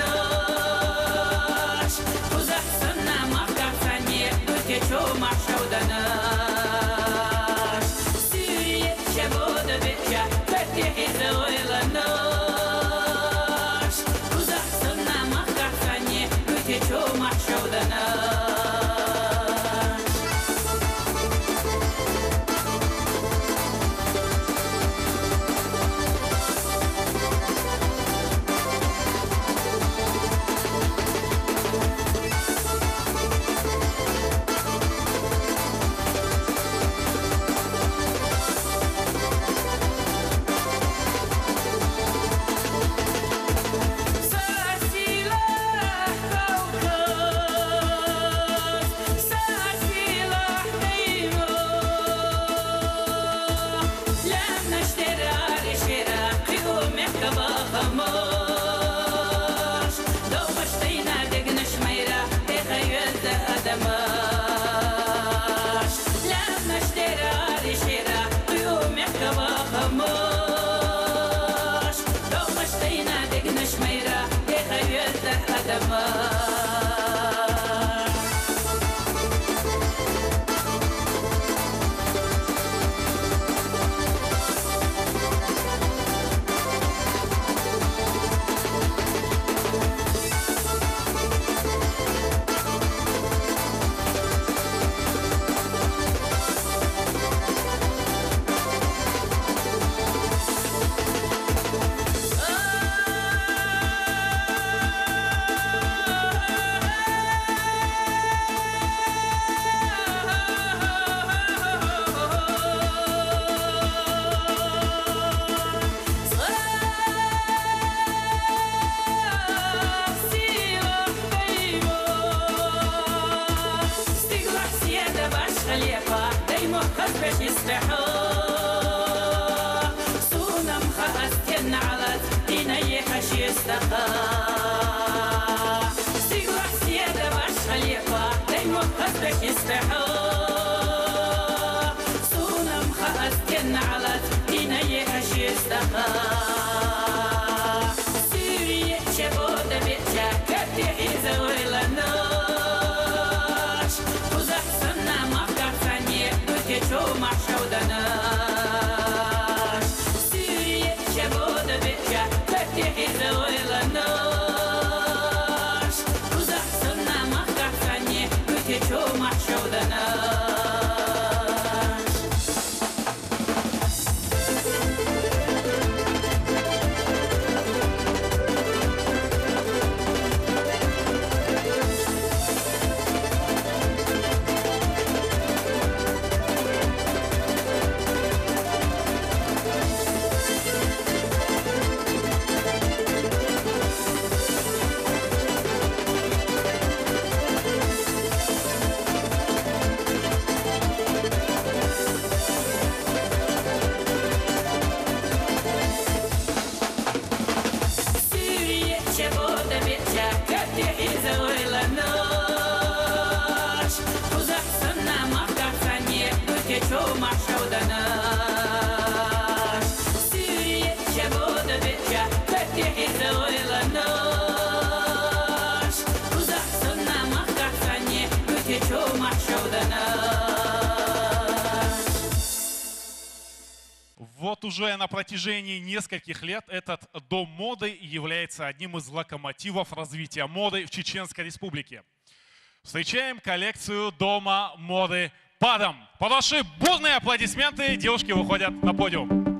Узахсана махкаца не, ты чё маша уданаш. Сирия, чего добиться, как ты и завыла ночь. Узахсана махкаца не, ты чё маша уданаш. Вот уже на протяжении нескольких лет этот дом моды является одним из локомотивов развития моды в Чеченской Республике. Встречаем коллекцию дома моды «Падом». Под ваши бурные аплодисменты девушки выходят на подиум.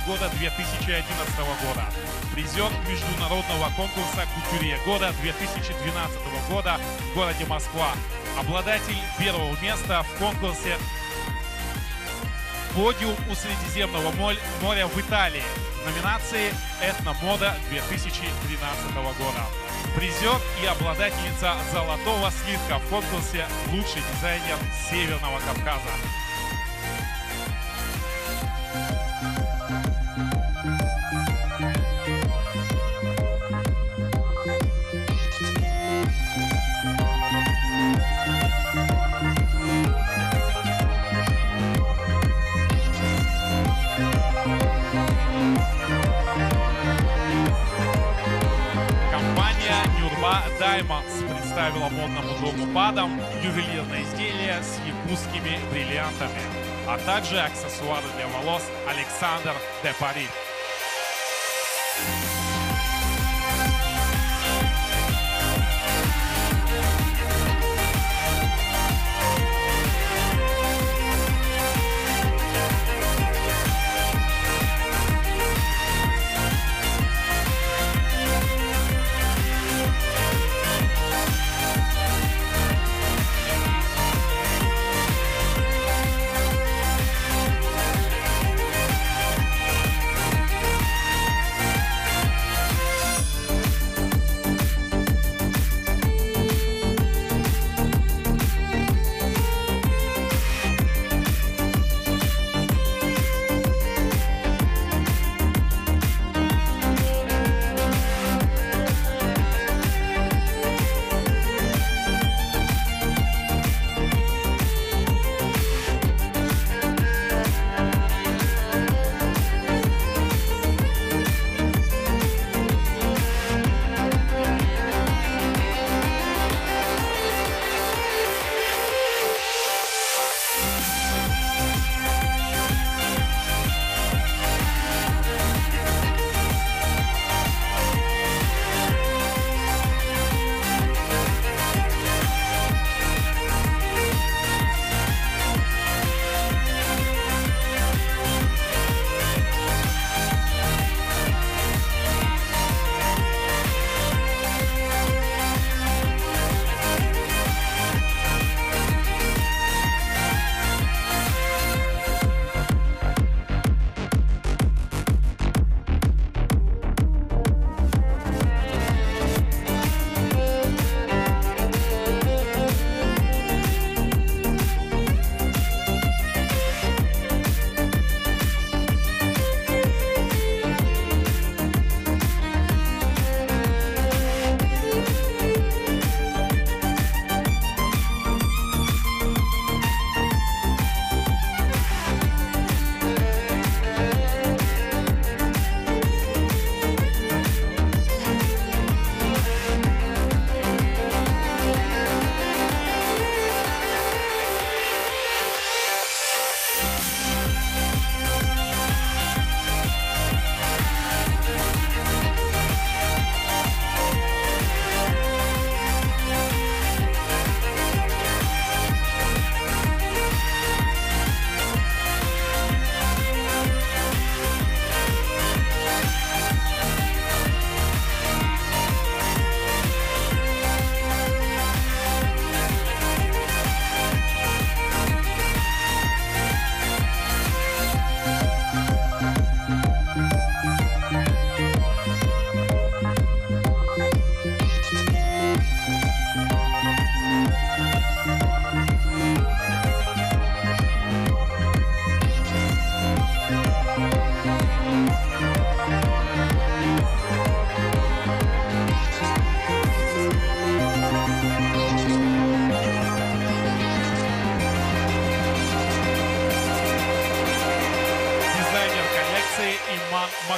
года 2011 года. Призер международного конкурса «Кутюрье года» 2012 года в городе Москва. Обладатель первого места в конкурсе «Подиум у Средиземного моря» в Италии в номинации «Этномода» 2013 года. Призер и обладательница золотого слитка в конкурсе «Лучший дизайнер Северного Кавказа». Diamonds представила модному дому Падам ювелирные изделия с якутскими бриллиантами, а также аксессуары для волос Александр де Пари.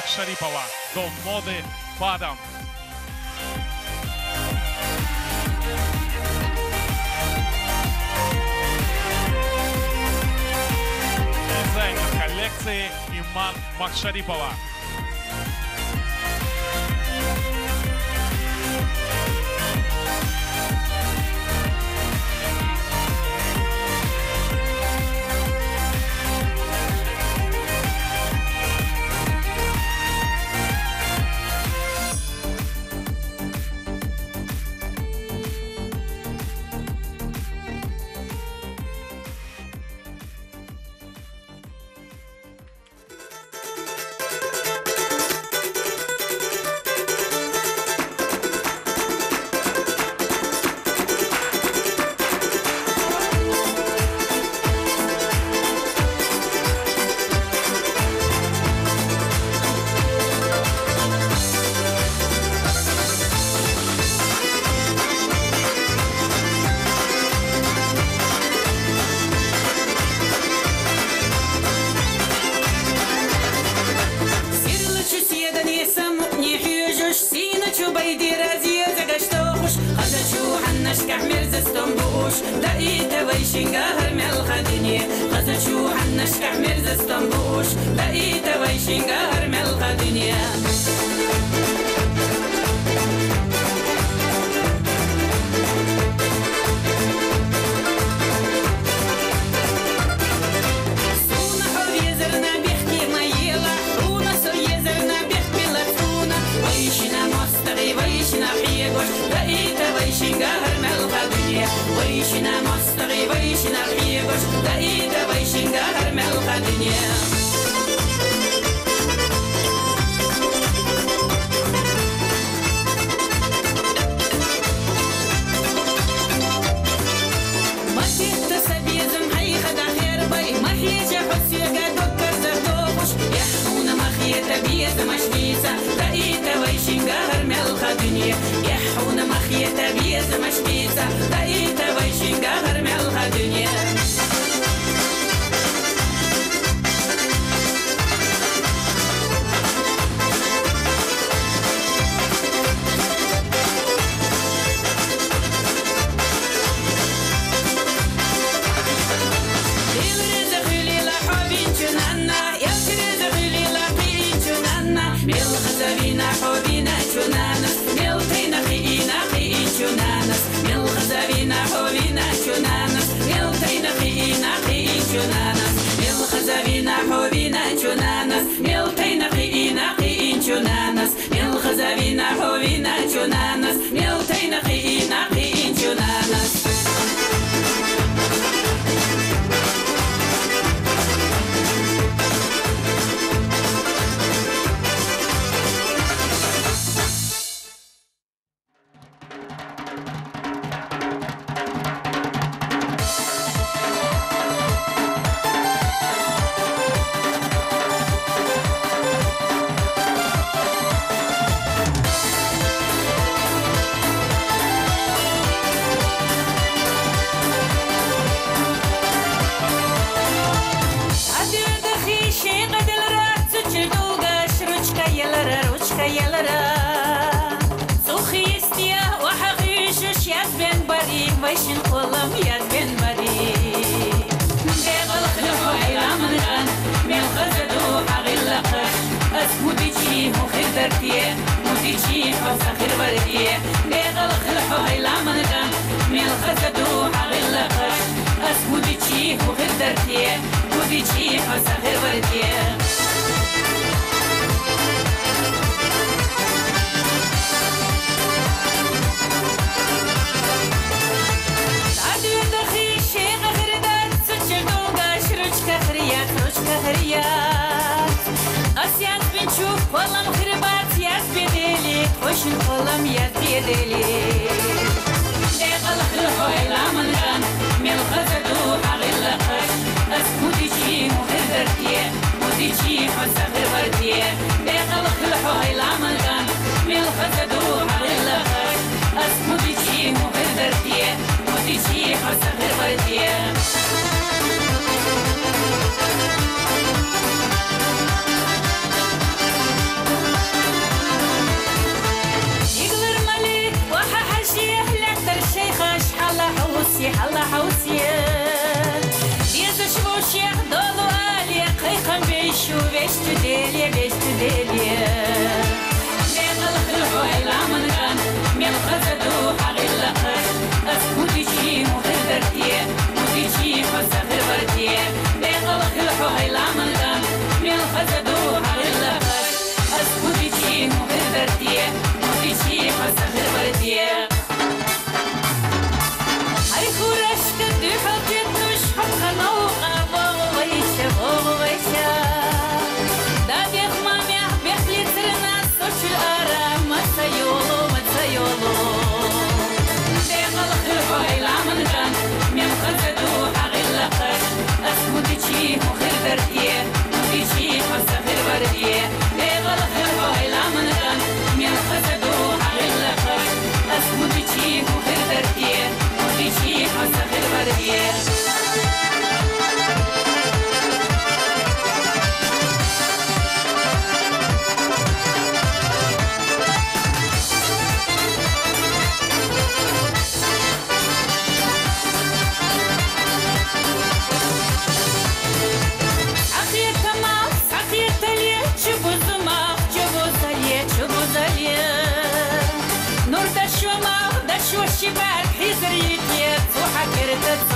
Макшарипова. Дом моды Падам. Дизайнер коллекции Иман Макшарипова. دقيقة ويشنجاهر من الخدنية خزشو حنش كحمر زستنبوش دقيقة ويشنجاهر من الخدنية ويشنا مصطغي ويشنا الحيقش دقيقة ويشنا هرمل الدنيا ما تتسبيزم هي خدا خير باي ما هي جحسي قدوكر زردوش يحونا ما هي تبيز مشبيسة دقيقة ويشنا هرمل الدنيا يحونا ما هي تبيز مشبيسة دقيقة ويشنا هرمل الدنيا والشباك حزر يدير وحكرت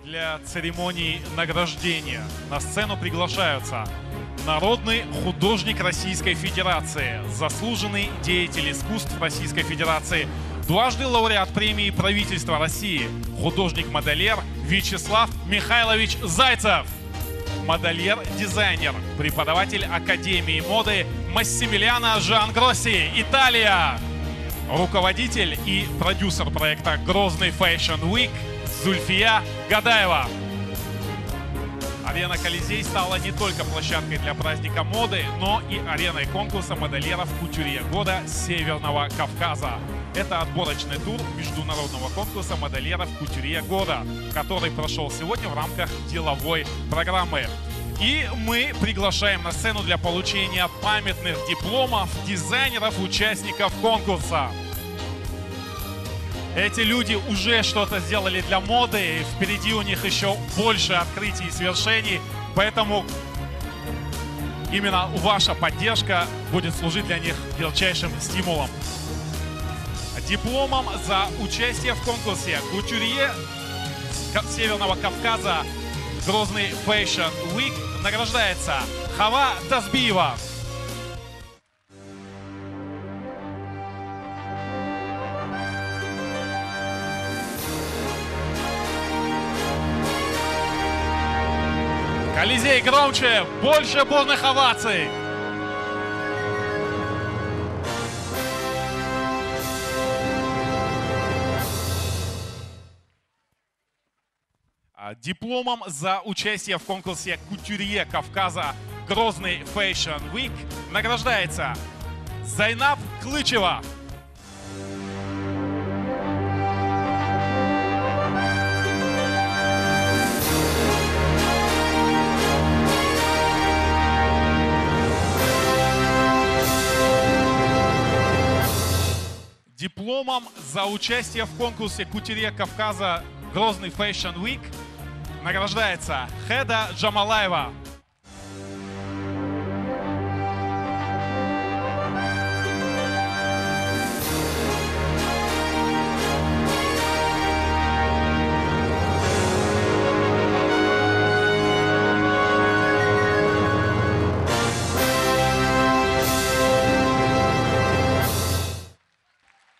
Для церемонии награждения на сцену приглашаются народный художник Российской Федерации, заслуженный деятель искусств Российской Федерации, дважды лауреат премии правительства России, художник-модельер Вячеслав Михайлович Зайцев, модельер-дизайнер, преподаватель Академии моды Массимилиано Джангросси, Италия, руководитель и продюсер проекта «Грозный Fashion Week» Зульфия Гадаева. Арена Колизей стала не только площадкой для праздника моды, но и ареной конкурса модельеров кутюрье года Северного Кавказа. Это отборочный тур международного конкурса модельеров кутюрье года, который прошел сегодня в рамках деловой программы. И мы приглашаем на сцену для получения памятных дипломов дизайнеров-участников конкурса. Эти люди уже что-то сделали для моды, и впереди у них еще больше открытий и свершений, поэтому именно ваша поддержка будет служить для них ярчайшим стимулом. Дипломом за участие в конкурсе кутюрье Северного Кавказа Грозный Fashion Week награждается Хава Тазбиева. Колизей, громче! Больше бурных оваций! Дипломом за участие в конкурсе кутюрье Кавказа Грозный Fashion Week награждается Зайнаб Клычева. Дипломом за участие в конкурсе кутюрье Кавказа Грозный Fashion Week награждается Хеда Джамалаева.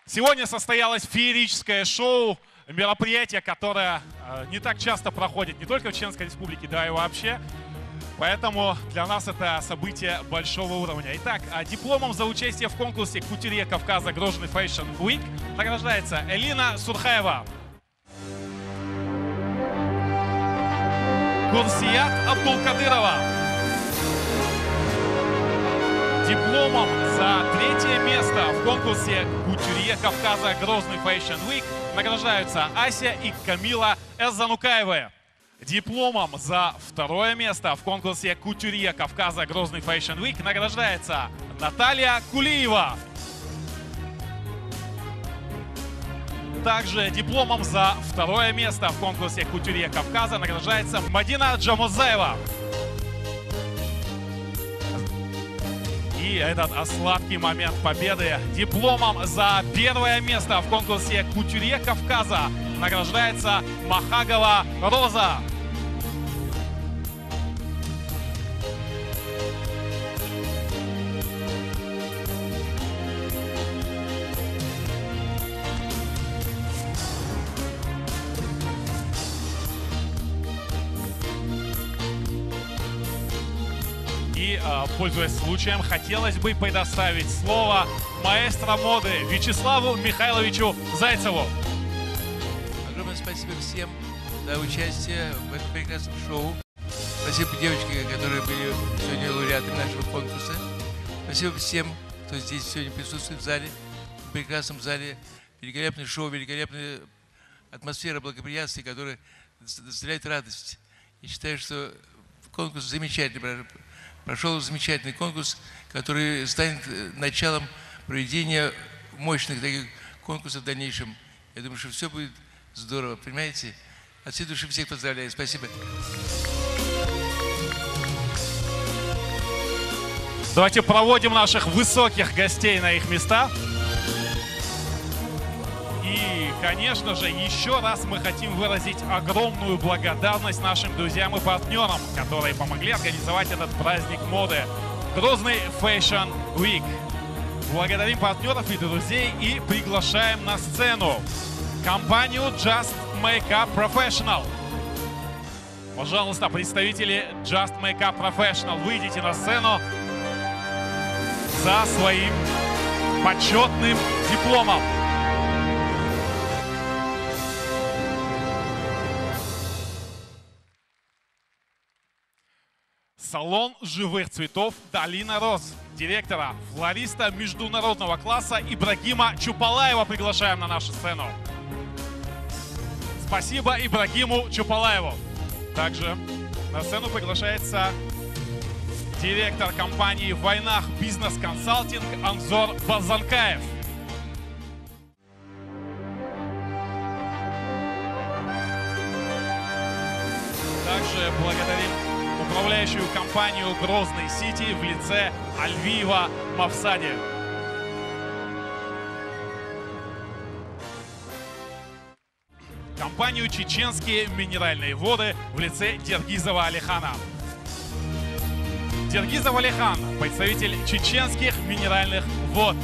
Сегодня состоялось феерическое шоу, мероприятие, которое не так часто проходит не только в Чеченской Республике, да и вообще. Поэтому для нас это событие большого уровня. Итак, дипломом за участие в конкурсе кутюрье Кавказа Грозный Fashion Week награждается Элина Сурхаева. Курсият Абдулкадырова. Дипломом за третье место в конкурсе кутюрье Кавказа Грозный Fashion Week награждаются Ася и Камила Эзанукаевы. Дипломом за второе место в конкурсе кутюрье Кавказа Грозный Fashion Week награждается Наталья Кулиева. Также дипломом за второе место в конкурсе кутюрье Кавказа награждается Мадина Джамузаева. И этот сладкий момент победы дипломом за первое место в конкурсе кутюрье Кавказа награждается Махагова Роза. И, пользуясь случаем, хотелось бы предоставить слово маэстро моды Вячеславу Михайловичу Зайцеву. Огромное спасибо всем за участие в этом прекрасном шоу. Спасибо девочки, которые были сегодня лауреатами нашего конкурса. Спасибо всем, кто здесь сегодня присутствует в зале, в прекрасном зале. Великолепное шоу, великолепные атмосфера благоприятствия, которая доставляет радость. Я считаю, что конкурс замечательный, прошел замечательный конкурс, который станет началом проведения мощных таких конкурсов в дальнейшем. Я думаю, что все будет здорово, понимаете? От всей души всех поздравляю. Спасибо. Давайте проводим наших высоких гостей на их места. И, конечно же, еще раз мы хотим выразить огромную благодарность нашим друзьям и партнерам, которые помогли организовать этот праздник моды — Грозный Fashion Week. Благодарим партнеров и друзей и приглашаем на сцену компанию Just Makeup Professional. Пожалуйста, представители Just Makeup Professional, выйдите на сцену за своим почетным дипломом. Салон живых цветов «Долина роз». Директора, флориста международного класса Ибрагима Чупалаева приглашаем на нашу сцену. Спасибо Ибрагиму Чупалаеву. Также на сцену приглашается директор компании «Войнах Бизнес Консалтинг» Анзор Базанкаев. Также благодарим управляющую компанию «Грозный Сити» в лице Альвиева Мавсади. Компанию «Чеченские минеральные воды» в лице Дергизова Алихана. Дергизов Алихан, представитель чеченских минеральных вод.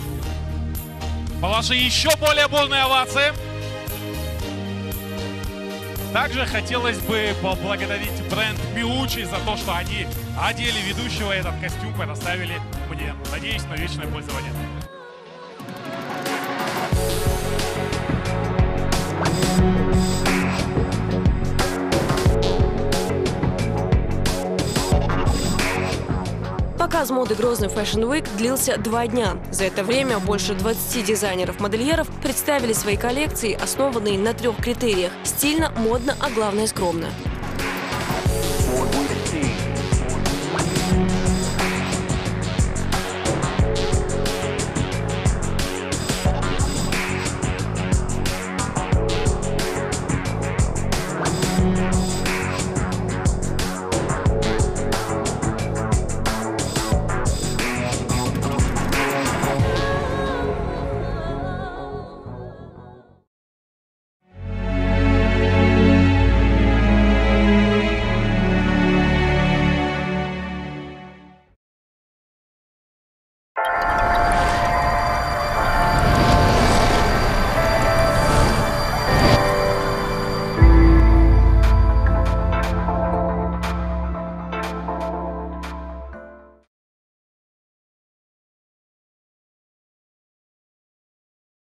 По вашей еще более бурной овации. Также хотелось бы поблагодарить бренд Миучи за то, что они одели ведущего, этот костюм предоставили мне. Надеюсь на вечное пользование. Показ моды «Грозный Fashion Week» длился 2 дня. За это время больше 20 дизайнеров-модельеров представили свои коллекции, основанные на 3 критериях – стильно, модно, а главное – скромно.